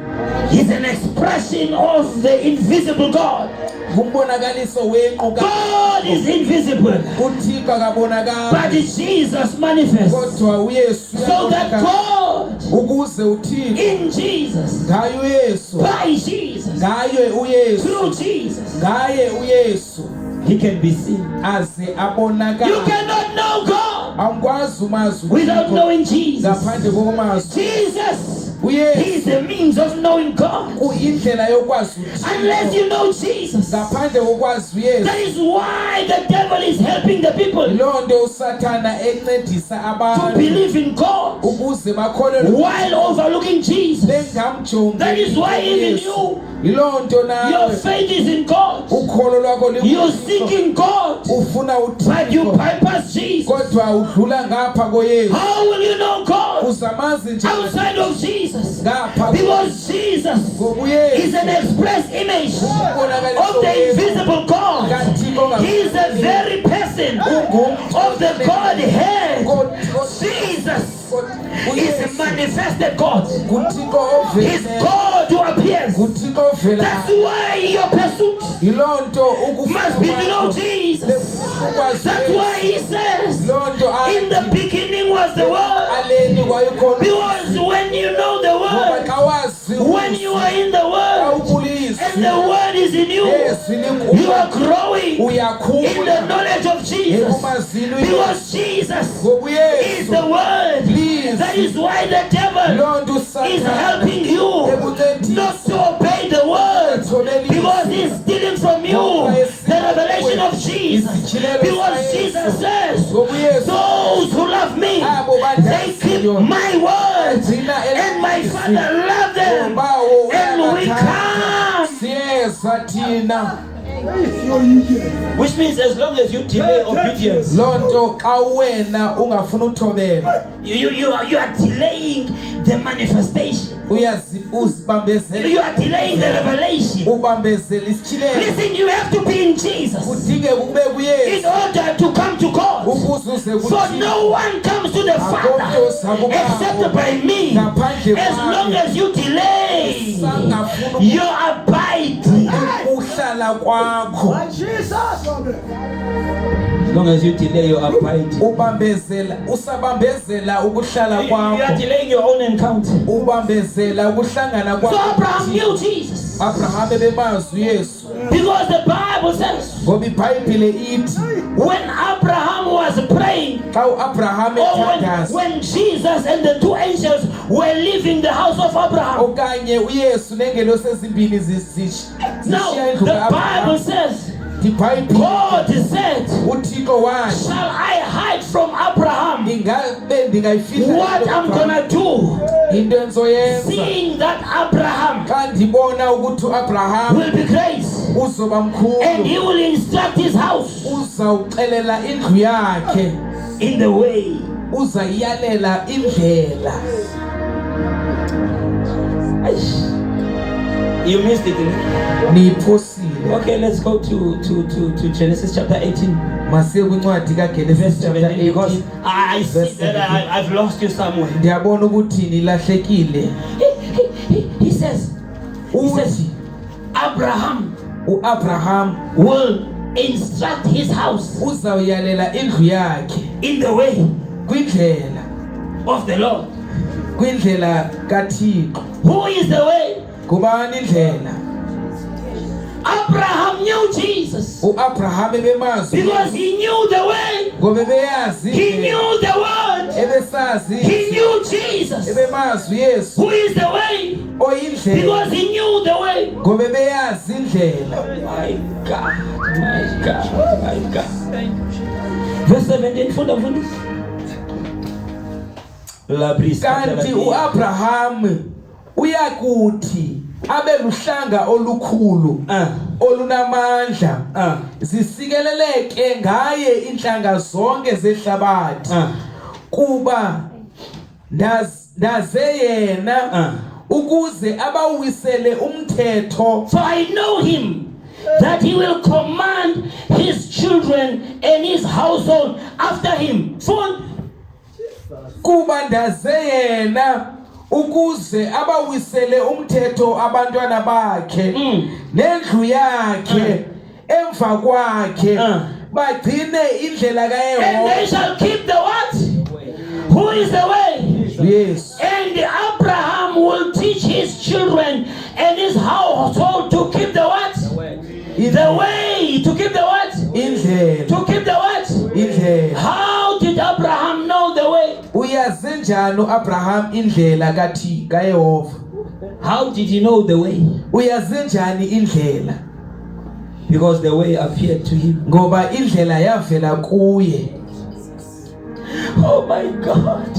is an expression of the invisible God. ngumbonakaliso wenquka God is invisible, uThixo akabonakali but Jesus manifests. kodwa uYesu So that uyabonakala God ukuze uThixo in Jesus, ngaye uYesu by Jesus, ngaye uYesu through Jesus, ngaye uYesu He can be seen. aze You abonakala. cannot know God Angikwazi umazi without uThixo knowing Jesus. ngaphandle kokumazi Jesus, He uYesu is the means of knowing God. uyindlela yokwazi Unless uThixo you know Jesus. ngaphandle kokwazi uYesu. That is why the devil is helping the people Yiloo nto uSathana encedisa to abantu believe in God ukuze bakholelwe while overlooking Jesus. bengamjongi That is why even uYesu. you, Yiloo nto your nawe faith is in God. ukholo lwakho You're likuThixo, seeking God, ufuna but you uThixo bypass Jesus. kodwa udlula ngapha koYesu. How will you know God Uzamazi nje outside of Jesus? ngapha Because Jesus is an express image of the invisible God. He is the very person of the Godhead. Jesus is manifested God. nguThixo He's ovela God who appears. nguThixo ovela. That's why your pursuit Yiloo nto must be to know Jesus. That's why he says, Yiloo nto in the beginning was the Word. aleni kwayikhona Because when you know the ngoba Word, xa wazi when you are in the xa Word, ubulisa and the Word is in you, you are growing in the uyakhula knowledge of Jesus. ekumazini Because Jesus is ngokuYesu. the Word. Please. That is why the devil Loo nto is uSathana helping you not to obey the Word. Because he's stealing from you the revelation of Jesus. Because Jesus says, those who love me, they keep my words, and my Father loves them, and we come. siyeza thina. Which means as long as you delay obedience, Loo nto xa wena ungafuni uthobela You are delaying the manifestation. uzibambezela You are delaying the revelation. ubambezela isityhilelo Listen, you have to be in Jesus kudingeka ube in kuYesu order to come to God. ukuze uze For kuThixo. no one comes to the Father except by me. As long as you delay, you abide. uhlala kwakho as long as you delay your abide, ubambezela usabambezela ukuhlala You are kwakho delaying your own encounter. ubambezela ukuhlangana So Abraham kwakho. knew Jesus. Abraham ebemazi uYesu Because the Bible says, ngoba iBhayibhile ithi when Abraham was praying, xa uAbraham or ethandaza when Jesus and the two angels were leaving the house of Abraham. okanye uYesu nengelo sezimbini Now, zishiya the indlu kaAbraham Bible says, iBhayibhile God said, uThixo wathi shall I hide from Abraham ingabe ndingayifihla what I'm gonna do, into enzoyenza seeing that Abraham xa ndibona ukuthi uAbraham will be great uzoba and mkhulu he will instruct his house uzawuxelela indlu yakhe in the way. uzayiyalela indlela. You missed it. Niyiphosile. Okay, let's go to Genesis chapter 18. Masiye kwincwadi kaGenesis Verse chapter 17, because 18. I see Verse that 17. I've lost you somewhere. Ndiyabona ukuthi nilahlekile. He says, Uthi Abraham uAbraham will instruct his house uzawuyalela indlu yakhe in the way kwindlela of the Lord. kwindlela kaThixo. Who is the way? Kubani indlela? Abraham knew Jesus uAbraham ebemazi because he knew the way. ngoba beyazi He indlela. knew the word. Ebesazi He knew Jesus. ebemazi uYesu Who is the way? oyindlela Because he knew the way. ngoba beyazi indlela. My God, my God, my God. Verse 17, funda. Kanti uAbraham uyakuthi abe luhlanga olukhulu olunamandla zisikeleleke ngaye inhlanga zonke zehlabathi kuba ndaze yena ukuze abawisele umthetho. For I know him, that he will command his children and his household after him. Kuba ndaze yena ukuze abawisele umthetho abantwana bakhe nendlu yakhe emva kwakhe bagcine indlela And kaYehova. they shall keep the what? Who is the way? Yes. And Abraham will teach his children and his household to keep the what? The way. To keep the what? Indlela. To keep the what? Indlela. How did Abraham know the way? Uyazi njani uAbraham indlela kaYehova? How did he know the way? Uyazi njani indlela? Because the way appeared to him. Ngoba indlela yavela kuye. Oh my God.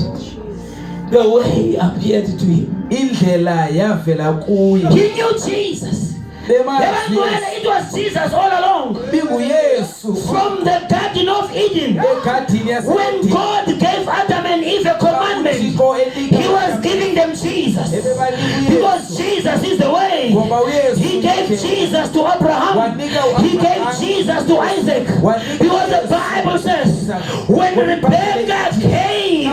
The way appeared to him. Indlela yavela kuye. He knew Jesus. It was Jesus all along. From the Garden of Eden. When God gave Adam and Eve a commandment, He was giving them Jesus. Because Jesus is the way. He gave Jesus to Abraham. He gave Jesus to Isaac. Because the Bible says, when Rebecca came,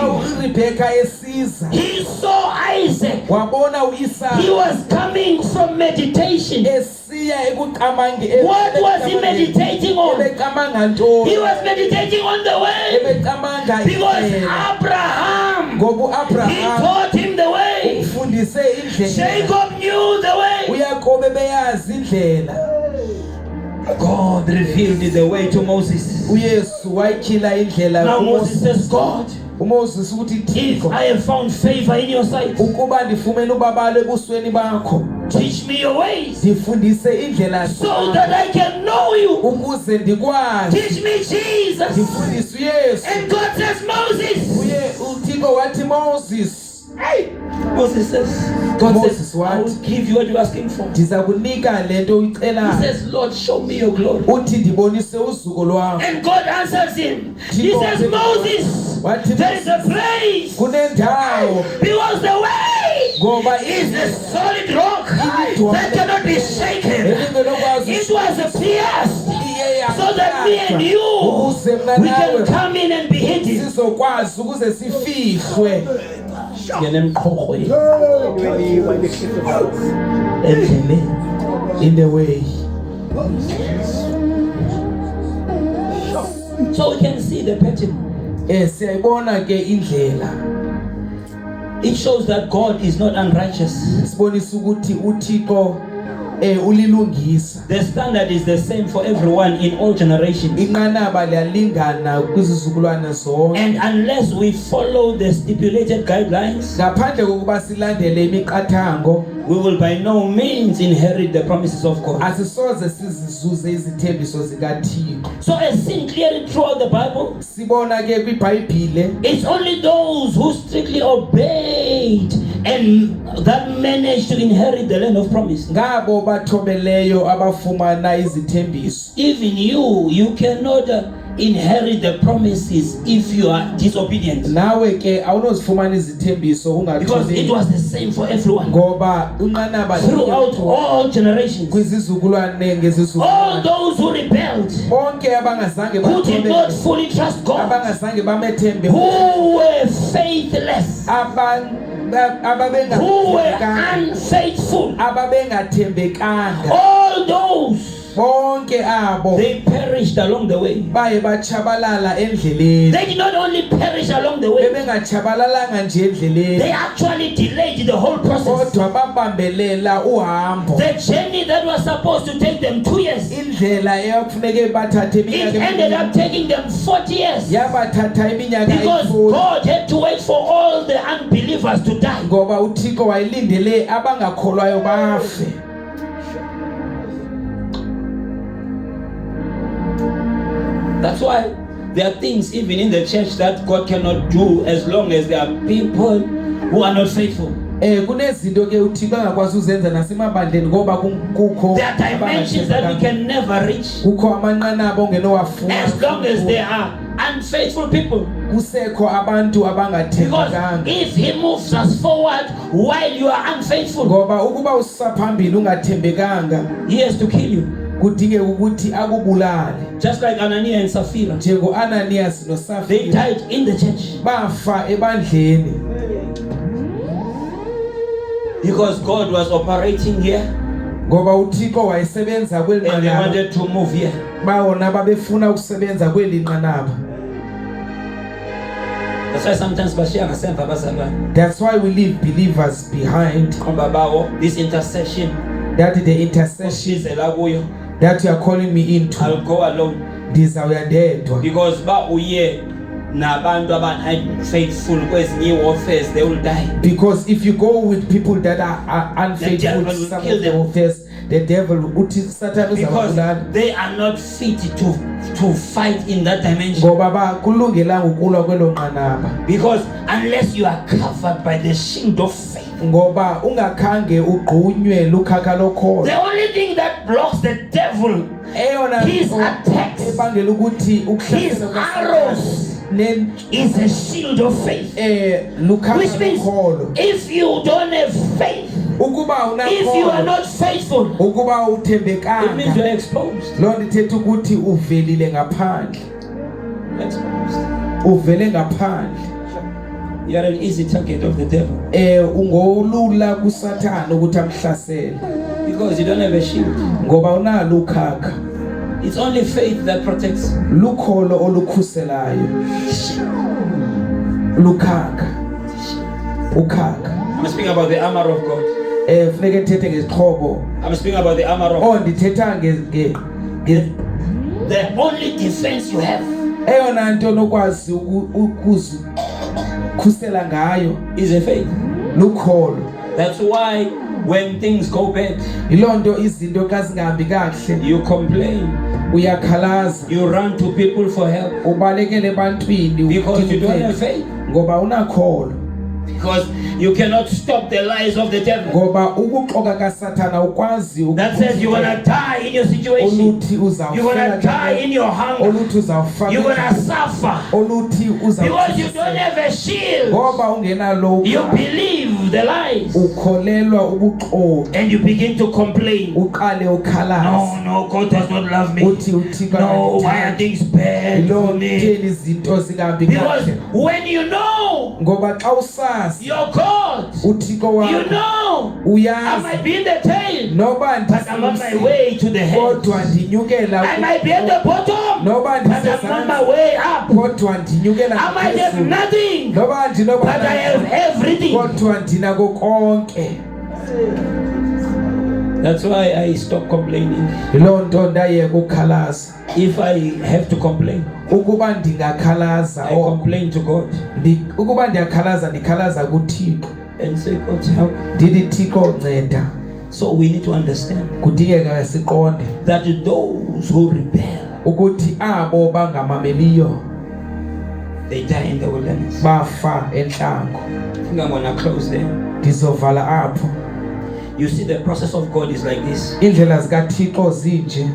he saw Isaac. He was coming from meditation. What was he meditating on? He was meditating on the way. Because Abraham, he taught him the way. Jacob knew the way. God revealed the way to Moses. Now Moses says, God, if I have found favor in your sight, teach me your ways so that I can know you. Teach me Jesus. And God says, Moses. Hey. Moses says, God says, I will give you what you're asking for. He says, Lord, show me your glory. And God answers him. He says, Moses, there is a place. Because the way is a solid rock that cannot be shaken. It was pierced so that me and you, we can come in and be hidden. In the way. So we can see the pattern. It shows that God is not unrighteous. ulilungisa. The standard is the same for everyone in all generations. Inqanaba liyalingana kwizizukulwane zonke. And unless we follow the stipulated guidelines, ngaphandle kokuba silandele imiqathango, we will by no means inherit the promises of God. asisoze sizizuze izithembiso zikaThixo. So as seen clearly throughout the Bible, Sibona ke kwiBhayibhile it's only those who strictly obeyed and that managed to inherit the land of promise. ngabo bathobeleyo abafumana izithembiso. Even you cannot inherit the promises if you are disobedient, Nawe ke awunozifumana izithembiso because it ungathobeli, was the same for everyone ngoba unqanaba throughout all generations. kwizizukulwane All ngezizukulwane. those who rebelled, Bonke abangazange who did not bathobele, fully trust God, abangazange bamethembe, who were faithless, who were unfaithful, ababengathembekanga, all those, bonke abo they perished along the way. baye bachabalala endleleni. They did not only perish along the way, Bebengachabalalanga nje endleleni, they actually delayed the whole process. kodwa babambelela uhambo. The journey that was supposed to take them 2 years, Indlela eyakufuneke bathathe it iminyaka ended up emibili, taking them 40 years, yabathatha iminyaka because eyi-40, God had to wait for all the unbelievers to die. ngoba uThixo wayelindele abangakholwayo bafe. That's why there are things even in the church that God cannot do as long as there are people who are not faithful. Kunezinto ke uThixo angakwazi uzenza nasemabandleni ngoba kukho There are dimensions that we can never reach kukho amanqanaba ongenowafuna as long as there are unfaithful people. kusekho abantu Because abangathembekanga, if He moves us forward while you are unfaithful, ngoba ukuba usaphambili ungathembekanga He has to kill you. kudingeka ukuthi akubulale. Just like Ananias and Sapphira, Njengo-Ananias they noSafira died in the church bafa ebandleni, because God was operating here ngoba uThixo wayesebenza and they kwelinqanaba, wanted to move here. bawona babefuna ukusebenza kwelinqanaba. That's why sometimes bashiya ngasemva abazalwane. That's why we leave believers behind. Khomba bawo, this intercession, That is the intercession sizela kuyo, that you are calling me into. I'll go alone, Ndizawuya ndedwa, because ba uye nabantu unfaithful kwezinye warfares, they will die. because if you go with people that are unfaithful devil to will some kill of the them. affairs, the devil uthi Satan Because uzabulala, they are not fit to fight in that dimension. ngoba bakulungelanga ukulwa kwelo nqanaba, Because unless you are covered by the shield of faith, ngoba ungakhange ugqunywe lukhaka lokholo. the only thing that blocks the devil, Eyona his nto attacks, ebangela ukuthi his ukuhlasela arrows, ne is a shield of faith. lukhaka Which means lokholo. if you don't have faith, Ukuba if you are unakholo, not faithful, ukuba it means uthembekanga, you are exposed. loo nto ithetha ukuthi uvelile ngaphandle, Exposed. uvele ngaphandle. You are an easy target of the devil Ungolula kuSathane ukuthi amhlasele, because you don't have a shield. ngoba unalo ukhaka, It's only faith that protects. lukholo olukhuselayo, lukhaka, ukhaka. I'm speaking about the armor of God. Funeke ndithethe ngezixhobo. I'm speaking about the armor of God. Ndithetha The only defense you have eyona nto nokwazi ukuzikhusela ngayo is a faith. lukholo. That's why when things go bad, Yiloo nto izinto xa zingahambi kakuhle you complain, uyakhalaza, you run to people for help, ubalekele ebantwini because you don't have faith. ngoba unakholo. Because you cannot stop the lies of the devil Ngoba ukuxoka kaSathana ukwazi that says you're gonna die in your situation, oluthi you're gonna die in your hunger, oluthi uzawufa, you're gonna suffer oluthi because you don't have a shield. ngoba ungenalo You believe the lies ukholelwa ubuxoki, and you begin to complain. uqale ukhalaza, No, God does not love me. uthi uThixo No, why are things bad Yiloo for me? nto izinto zingahambi Because kakuhle, when you know ngoba xa usazi your God, uThixo you wakho know I uyazi might be in the tail, noba but I'm on my way to the head. kodwa ndinyukela I might be at the bottom, noba but I'm on my way up. kodwa ndinyukela I might have ngaphezulu, nothing, noba but I have everything. kodwa ndinako konke. That's why I stop complaining. Yiloo nto ndayeka ukukhalaza. If I have to complain, Ukuba ndingakhalaza I complain to God ukuba ndiyakhalaza ndikhalaza kuThixo. and say, God help. Ndithi Thixo nceda. So we need to understand Kudingeka siqonde that those who rebel, ukuthi abo bangamameliyo they die in the wilderness. bafa enhlango. I think I'm gonna close there. Ndizovala apho. You see, the process of God is like this. Indlela zikaThixo zinje.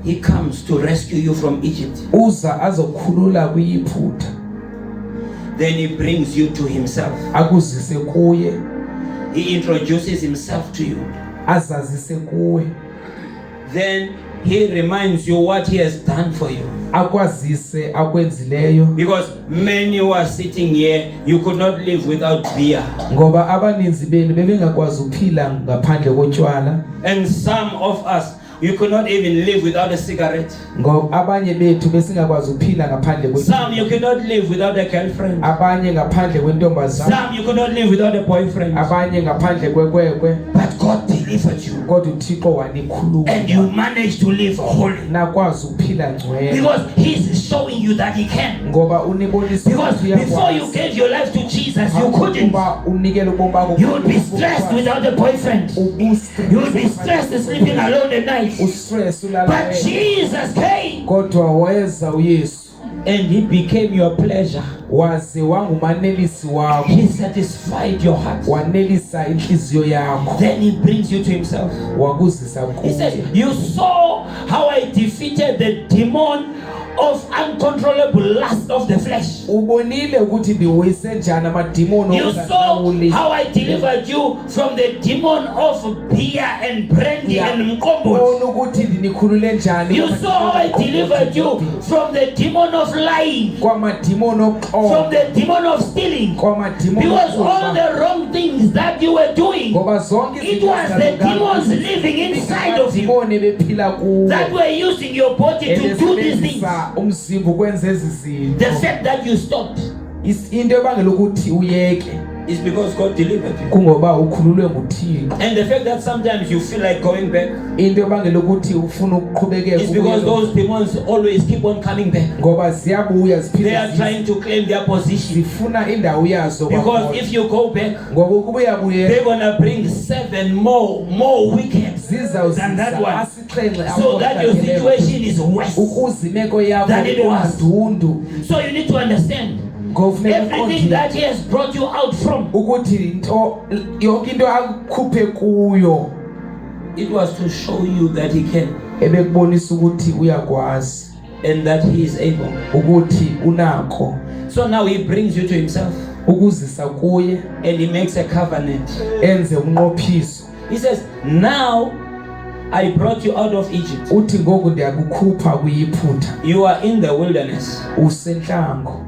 He comes to rescue you from Egypt. Uza azokhulula kuyiphutha. Then he brings you to himself. Akuzise kuye. He introduces himself to you. Azazise kuwe. Then he reminds you what he has done for you. Akwazise akwenzileyo. Because many who are sitting here, you could not live without beer. Ngoba abaninzi benu bebengakwazi ukuphila ngaphandle kotshwala. And some of us, you could not even live without a cigarette. Ngoba abanye bethu besingakwazi ukuphila ngaphandle Some you could not live without a girlfriend. abanye ngaphandle kwentombazana. Some you could not live without a boyfriend. Abanye ngaphandle kwekwekwe. But God delivered you. Kodwa uThixo wanikhulula. And you managed to live holy. Nakwazi ukuphila ngcwele. Because He's showing you that He can. Ngoba unibonisa Because before you gave your life to Jesus, you couldn't. unikele ubomi bakho. You would be stressed without a boyfriend. You would be stressed sleeping alone at night. Ustress ulala. But Jesus came. Kodwa weza uYesu. And He became your pleasure. Waze wangumanelisi wakho. He satisfied your heart. Wanelisa inhliziyo yakho. Then He brings you to Himself. Wakuzisa He says, kuye. you saw how I defeated the demon of uncontrollable lust of the flesh. Ubonile ukuthi ndiwise njani amadimoni You saw how I delivered you from the demon of beer and brandy and mqombothi. Ubona ukuthi ndinikhulule njani. You saw how I delivered you from the demon of lying, kwamadimoni from okuxoka. the demon of stealing. Kwamadimoni Because all okuxoka. the wrong things that you were doing, Ngoba zonke it was the demons living inside of you Amadimoni bephila kuwe. that were using your body to do these things. Ebesebenzisa umzimba ukwenza ezi zinto. The fact that you stopped Into ebangela ukuthi uyeke is because God delivered you. kungoba ukhululwe nguThixo. And the fact that sometimes you feel like going back Into ebangela ukuthi ufuna ukuqhubekeka is because those demons always keep on coming back. ngoba ziyabuya They are ziphila trying to claim their position. zifuna indawo yazo Because if you go back, ngoba ukubuya buye they're gonna bring 7 more weekends than that one, asixhenxe so that your situation is worse. ukuze imeko yakho Than it was. ndundu So you need to understand everything that He has brought you out from. ukuthi into yonke into akukhuphe kuyo It was to show you that He can ebekubonisa ukuthi uyakwazi and that He is able. ukuthi unakho So now He brings you to Himself ukuzisa kuye and He makes a covenant. enze umnqophiso. He says, now I brought you out of Egypt. Uthi ngoku ndiyakukhupha kuyiphutha You are in the wilderness. usentlango.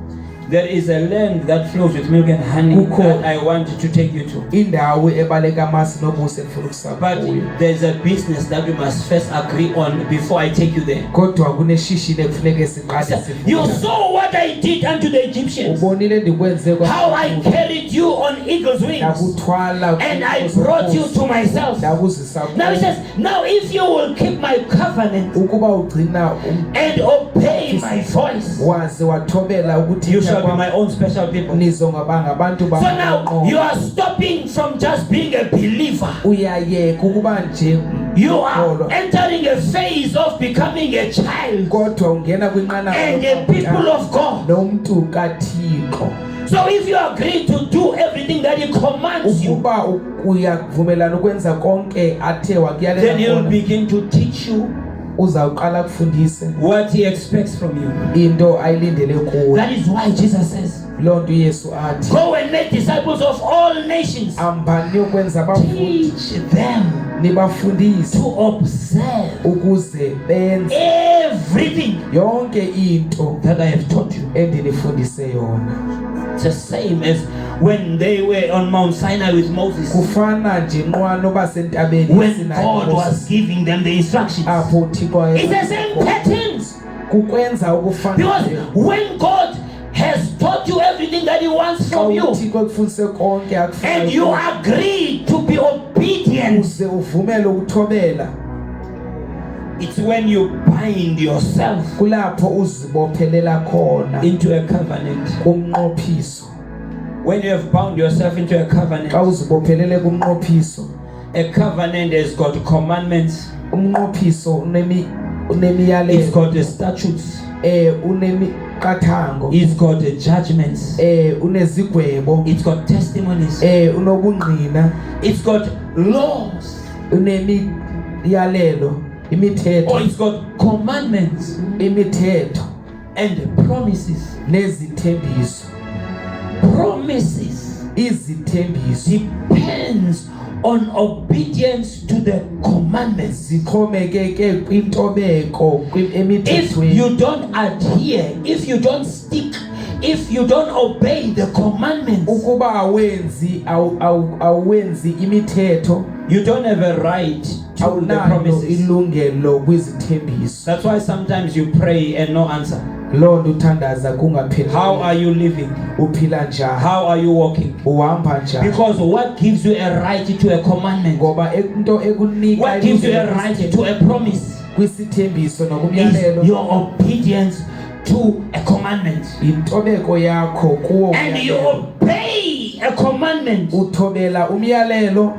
There is a land that flows with milk and honey Kukho that I want to take you to. indawo ebaleka amasi nobusi endifuna ukusa But kuyo. there's a business that we must first agree on before I take you there. Kodwa kuneshishini ekufuneke siqale You sivume. saw what I did unto the Egyptians. Ubonile ndikwenze How I carried you on eagle's wings. ndakuthwala And I brought you to myself. ndakuzisa Now He kuyo. says, now if you will keep my covenant Ukuba ugcina and obey my voice, waze wathobela ukuthi you shall be my own special people. nizongaba ngabantu So now you baqoqo. are stopping from just being a believer. Uyayeka ukuba nje You are umkholwa. entering a phase of becoming a child Kodwa ungena kwinqanaba and a people of God. nomntu kaThixo. So if you agree to do everything that He commands you, Ukuba uyavumelana ukwenza konke athe then wakuyalela He'll khona, begin to teach you uzawuqala kufundise what He expects from you. into ayilindele kuwe. That is why Jesus says, Loo nto uYesu athi go and make disciples of all nations. hambani niyokwenza abafundi, Teach them nibafundise to observe ukuze benze everything yonke into that I have taught you. endinifundise yona. It's the same as when they were on Mount Sinai with Moses, Kufana nje nqwa noba sentabeni when eSinayi God was Moses, giving them the instructions. apho uThixo It's the same patterns. kukwenza Because ukufanayo. when God has taught you everything that He wants Xa from you, uThixo kufundise konke and you akufunayo agree to be obedient obedience. uze uvumele ukuthobela. It's when you bind yourself Kulapho uzibophelela khona into a covenant. kumnqophiso. When you have bound yourself into a Xa covenant, uzibophelele kumnqophiso, a covenant has got commandments, umnqophiso it's unemiyalelo, got the statutes, unemiqathango, it's got the judgments, unezigwebo, it's got testimonies, unobungqina, it's got laws, unemiyalelo, or imithetho, it's got commandments imithetho and promises. nezithembiso. Promises Izithembiso depends on obedience to the commandments. zixhomekeke kwintobeko If emithethweni. you don't adhere, if you don't stick, if you don't obey the commandments, Ukuba awenzi imithetho, you don't have a right to the awunalo promises. ilungelo kwizithembiso. That's why sometimes you pray and no answer. Lo nto uthandaza kungapheleli. How are you living? Uphila njani? How are you walking? Uhamba njani? Because what gives you a right to a commandment? Ngoba into ekunika What gives you a right to a promise? kwisithembiso Is nokumyalelo your obedience to a commandment. intobeko yakho kuwo And you umyalelo. obey a commandment Uthobela umyalelo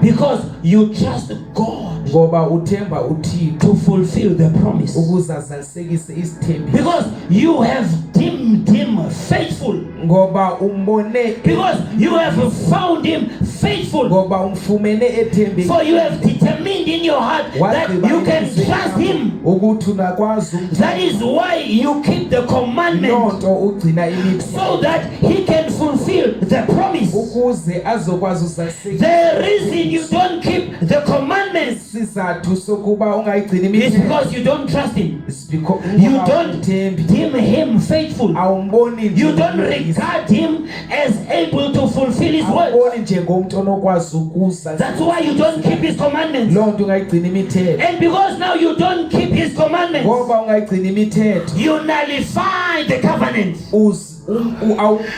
because you trust God ngoba uthemba uThixo to fulfill the promise. ukuze azalisekise isithembiso. Because you have deemed him faithful. Ngoba umbone, Because you have found him faithful. ngoba umfumene ethembekile. For you have determined in your heart that you can trust him. Ukuthi unakwazi That is why you keep the commandment, nonto ugcina imithetho so that he can fulfill the promise. ukuze azokwazi uzalisekisa. The reason you don't keep the commandments Isizathu sokuba ungayigcini is imithetho because you don't trust him. because You don't thembi. deem him faithful. Awumboni You don't regard him as able to fulfill his word. awumboni njengomuntu onokwazi ukuza. That's why you don't keep his commandments. Lo nto ungayigcini imithetho. And because now you don't keep his commandments, Ngoba ungayigcini imithetho you nullify the covenant. because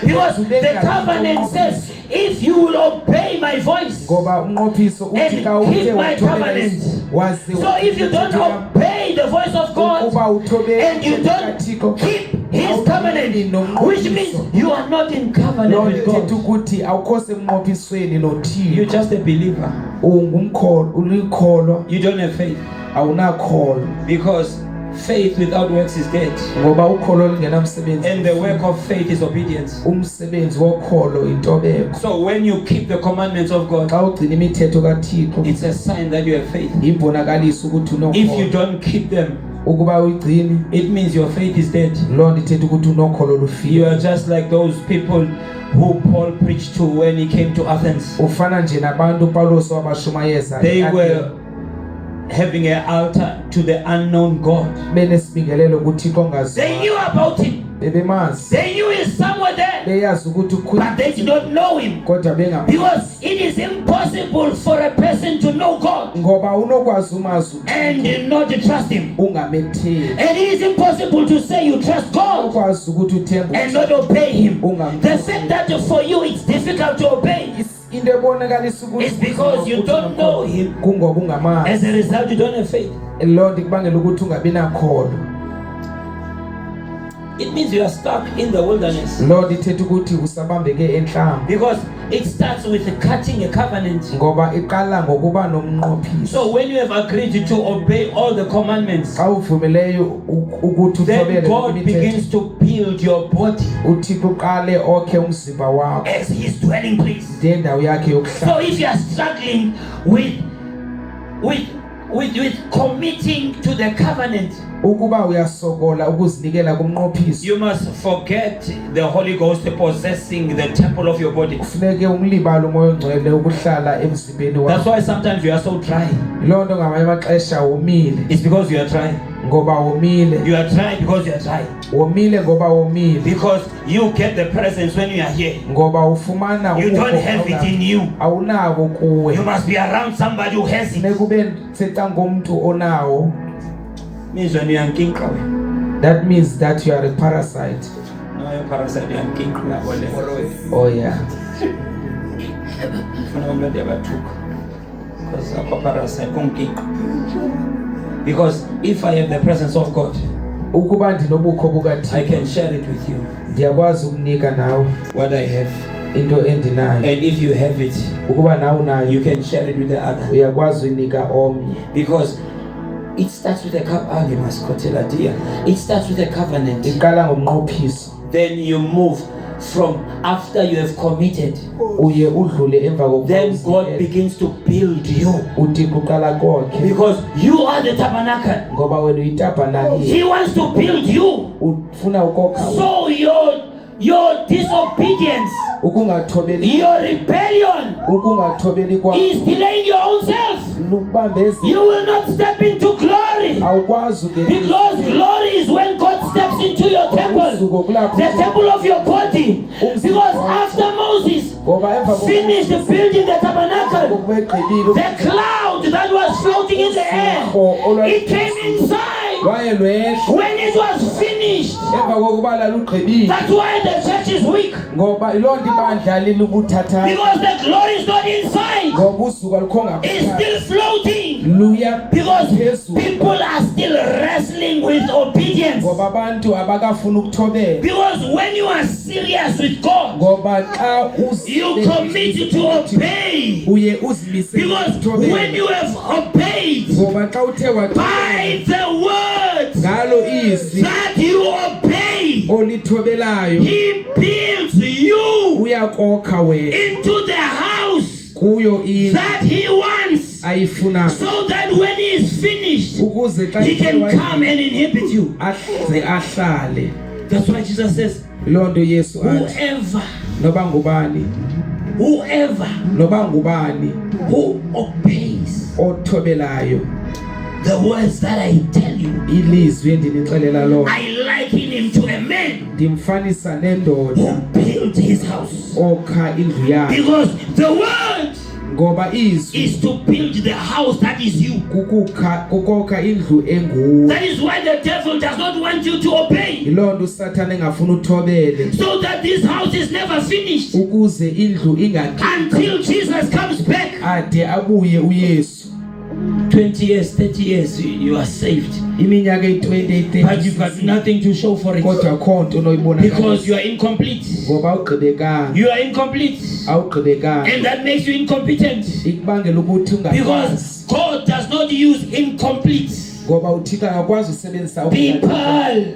Because the covenant says, if you will obey my voice, ngoba umnqophiso uthi and ka keep uthe my wathobela covenant. wazi So if you don't obey the voice of God, ukuba uthobela and you don't keep his covenant, which means you are not in covenant lo with lithetha God. ukuthi awukho semnqophisweni You're noThixo. just a believer. Ungumkholo, ulikholwa, You don't have faith. awunakholo Because faith without works is dead. ngoba ukholo olungenamsebenzi. And the work of faith is obedience. Umsebenzi wokholo intobeko. So when you keep the commandments of God, Xa ugcina imithetho kaThixo it's a sign that you have faith. imbonakaliso ukuthi If you unokholo. don't keep them, Ukuba uyigcini it means your faith is dead. lo nto ithetha ukuthi unokholo You lufile. are just like those people who Paul preached to when he came to Athens. Ufana nje nabantu uPawulos wabashumayeza. They were having an altar to the unknown God. benesibingelelo kuThixo They knew ongaziwayo. about him. Bebemazi. They knew he's somewhere there. Beyazi ukuthi But they did not know him. kodwa bengamazi. Because it is impossible for a person to know God Ngoba unokwazi umazi and not trust him. ungamethembi. And it is impossible to say you trust God Unokwazi ukuthi uthembe and not obey him. ungamthembi. The fact that for you it's difficult to obey, Into ebonakalisa ukuthi it's because you don't know him. kungoba ungamazi. As a result, you don't have faith. Lo nto kubangela ukuthi ungabi nakholo. It means you are stuck in the wilderness. Lo nto ithetha ukuthi usabambeke enhlamba. Because it starts with cutting a covenant. Ngoba iqala ngokuba nomnqophiso. So when you have agreed to obey all the commandments, Xa uvumeleyo ukuthi then uthobele God imithetho. begins to build your body uThixo uqale okhe umzimba wakho as his dwelling place. ngendawo yakhe yokuhlala. So if you are struggling with committing to the covenant, Ukuba uyasokola ukuzinikela kumnqophiso, you must forget the Holy Ghost possessing the temple of your body. kufuneke umlibale umoya ongcwele ukuhlala emzimbeni That's wakho. why sometimes you are so dry. Lo nto ngamanye amaxesha womile It's because you are dry. ngoba womile. You are dry because you are dry. Womile ngoba womile. Because you get the presence when you are here. Ngoba ufumana You don't have it in you. awunabo kuwe. You must be around somebody who has it. Nekube sexa ngomuntu onawo. Means when you are king. That means that you are a parasite. No, you're parasite, you are king. Oh yeah. Because if I have the presence of God, ukuba ndinobukho I bukaThixo can share it with you, ndiyakwazi ukunika nawe what I have. into endinayo, And if you have it, ukuba nawe unayo you can share it with the other. uyakwazi unika omnye. Because it starts with a it starts with a covenant. Iqala ngomnqophiso, Then you move from after you have committed. uye udlule emva Then God kokuba begins to build you. uThixo uqala kokhe, Because you are the tabernacle. ngoba wena uyitabernacle, He wants to build you. ufuna ukokha. So your disobedience, Ukungathobeli, your rebellion ukungathobeli kwakho is delaying your own self. lukubambeza, You will not step into glory. awukwazi Because glory is when God steps into your temple, the temple of your body. Because after Moses ngoba emva finished building the tabernacle, kokubegqibile the cloud that was floating in the air, it came inside. wayelwehla When it was finished, emva kokuba lalugqibile, that's why the church is weak. ngoba ilonto ibandla lilubuthatha, Because the glory is not inside. ngoba usuka lukho It's ngaphakathi still floating. luya Because phezulu, people are still wrestling with obedience. ngoba abantu abakafuna ukuthobela, Because when you are serious with God, ngoba xa you commit to obey. uye uzimisele Because when you have obeyed ngoba xa uthe wathobela by the words ngalo izwi that you obey, olithobelayo, He builds you uyakokha wena into the house kuyo indlu that He wants, ayifuna, so that when He is finished, ukuze xa He can come and inhabit you. aze ahlale. That's why Jesus says, Loo nto Yesu athi whoever, noba ngubani, whoever noba ngubani who obeys othobelayo the words that I tell you, ilizwi endinixelela lona, I liken him to a man ndimfanisa who nendoda built his house. okha indlu yakhe, Because the word ngoba izwi is to build the house that is you. kukokha indlu enguwe. That is why the devil does not want you to obey, Yiloo nto uSathane engafuna uthobele, so that this house is never finished ukuze indlu ingaqali until Jesus comes back. ade abuye uYesu. 20 years, 30 years, you are saved, Iminyaka eyi-20 but you've got nothing to show for it. kodwa akho nto onoyibona Because you are incomplete. ngoba awugqibekanga, You are incomplete. awugqibekanga, And that makes you incompetent. ikubangela ukuthi ungakwazi, Because God does not use incomplete ngoba uThixo akakwazi usebenzisa people.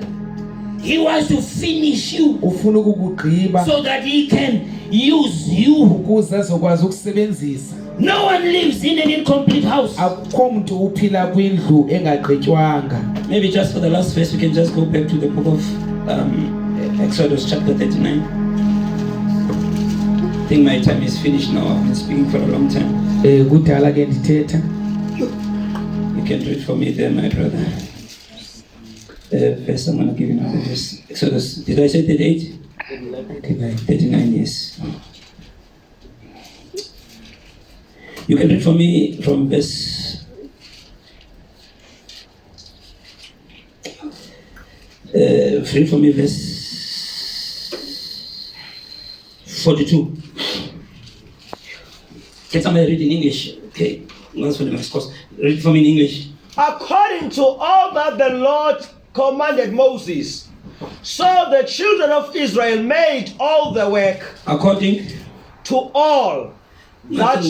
He wants to finish you ufuna ukukugqiba so that He can use you. ukuze azokwazi ukusebenzisa. No one lives in an incomplete house. Akukho mntu uphila kwindlu engagqitywanga. Maybe just for the last verse, we can just go back to the book of Exodus chapter 39. I think my time is finished now. I've been speaking for a long time. Kudala ke ndithetha. You can read for me there, my brother. Verse, I'm going to give you another verse. Exodus, did I say 38? 39, yes. You can read for me from verse read for me verse 42. Can somebody read in English? Okay, that's for the next course. Read for me in English. According to all that the Lord commanded Moses, so the children of Israel made all the work. According To all that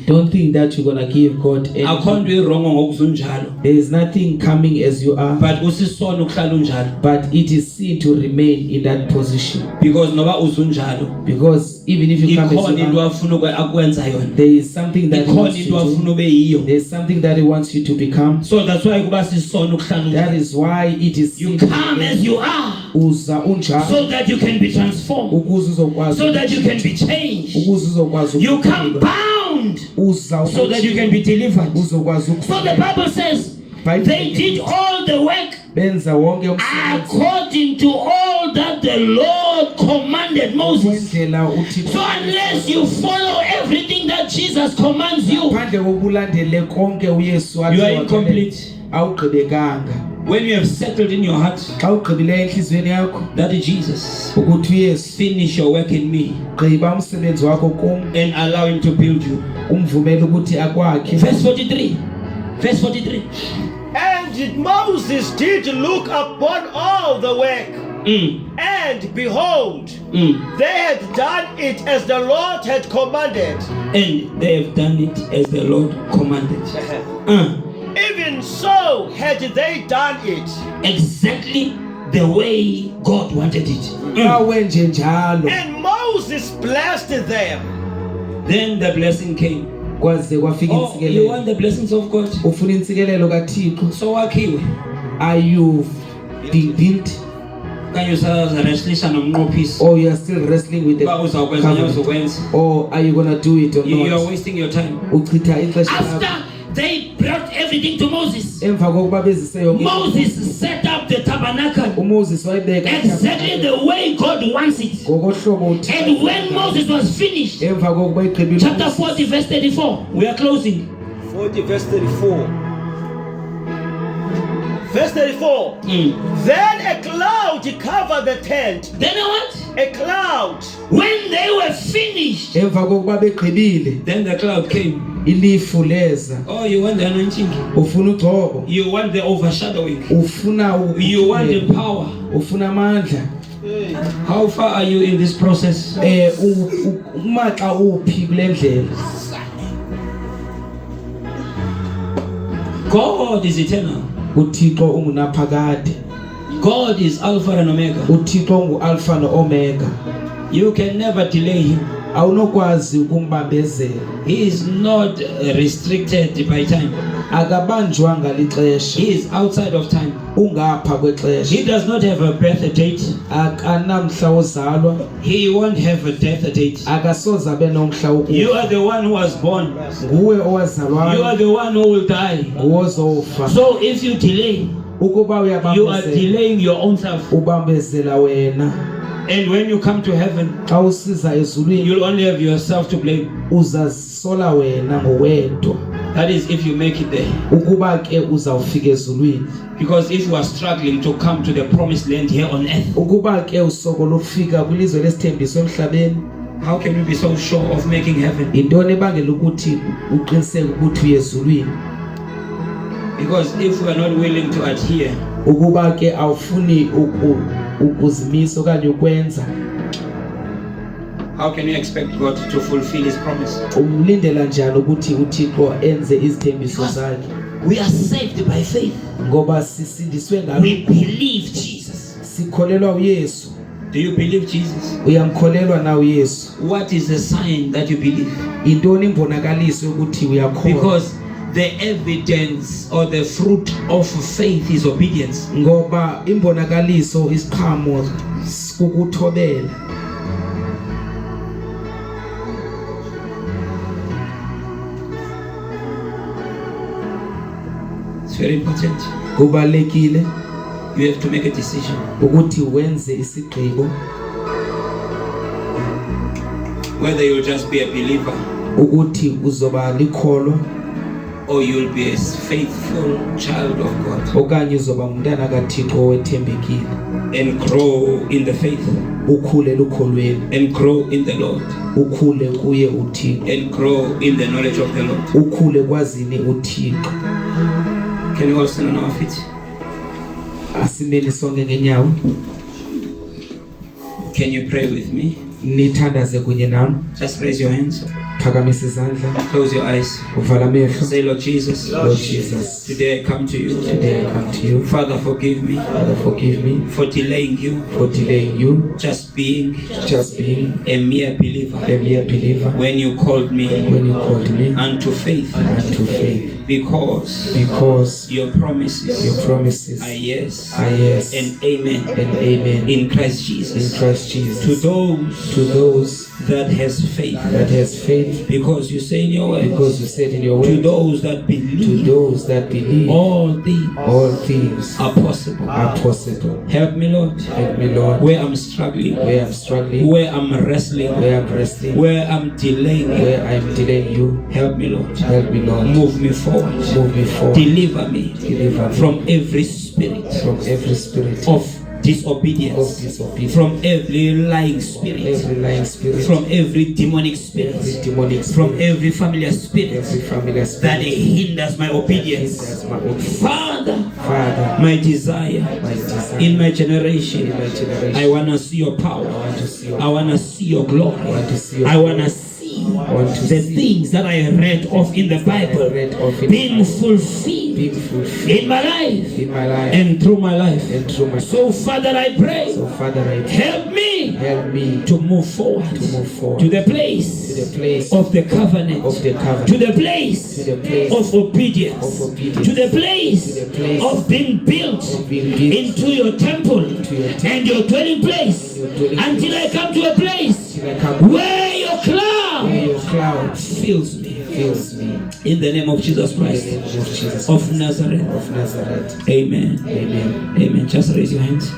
Don't think that you're gonna give God anything. There is nothing coming as you are, but but it is sin to remain in that position. because even if you come as you are, there is something that he wants you to do. There is something that he wants you to become. So that's why That is why it is you sin to come remain. as you are, Uza unjalo so that you can be transformed, ukuze uzokwazi, so that you can be changed. ukuze uzokwazi You come ukuphila. bound, Uza so that you can be delivered. uzokwazi So the Bible says they did all the work benza wonke umsebenzi according to all that the Lord commanded Moses. kwendlela uThixo. So unless you follow everything that Jesus commands you, Phandle kokulandele konke uYesu you are incomplete. awugqibekanga. when you have settled in your heart that Jesus finish your work in me and allow him to build you. Verse 43. Verse 43. And Moses did look upon all the work, and behold, they had done it as the Lord had commanded. And they have done it as the Lord commanded. Even so had they done it, exactly the way God wanted it. And Moses blessed them. Then the blessing came. Oh, you want the blessings of God? So what are you built? Can you say or you are still wrestling with the covenant? Or are you gonna do it or not? You are wasting your time. After they brought everything to Moses, Moses set up the tabernacle exactly the way God wants it. And when Moses was finished, chapter 40 verse 34, we are closing. 40 verse 34. Verse 34. Then a cloud covered the tent. Then what? A cloud. When they were finished, then the cloud came. Oh, you want the anointing? You want the overshadowing? You want the power? How far are you in this process? God is eternal. God is Alpha and Omega. You can never delay him. He is not restricted by time. He is outside of time. He does not have a birth date. He won't have a death date. You are the one who was born. You are the one who will die. So if you delay, you are delaying your own self. And when you come to heaven, you'll only have yourself to blame. That is if you make it there. Because if you are struggling to come to the promised land here on earth, how can you be so sure of making heaven? Because if we are not willing to adhere, how can you expect God to fulfill his promise? We are saved by faith. We believe Jesus. Do you believe Jesus? What is the sign that you believe? Because the evidence or the fruit of faith is obedience. It's very important. You have to make a decision. Whether you'll just be a believer or you'll be a faithful child of God and grow in the faith and grow in the Lord and grow in the knowledge of the Lord. Can you all stand on our feet? Can you pray with me? Just raise your hands. Close your eyes. Say, Lord Jesus. Lord Jesus. Today I come to you. Today I come to you. Father, forgive me. Father, forgive me for delaying you. For delaying you. Just being a mere believer. When you called me. Unto faith. Because your promises are yes and amen. In Christ Jesus. To those that has faith. Because you say in your word. To those that believe. All things are possible. Help me, Lord. Where I'm struggling. Where I'm wrestling. Where I'm delaying you. Help me, Lord. Move me forward. Deliver me from every spirit spirit, from every spirit of disobedience, from every lying spirit, from every demonic spirit, from every familiar spirit, that hinders my obedience. Father, my desire in my generation, I want to see your power, I want to see your glory, I want to see the things that I read of in the Bible being fulfilled in my life and through my life. So Father, I pray, help me to move forward to the place of the covenant, to the place of obedience, to the place of being built into your temple and your dwelling place, until I come to a place where your cloud fills me. In the name of Jesus Christ of Nazareth. Amen. Just raise your hands.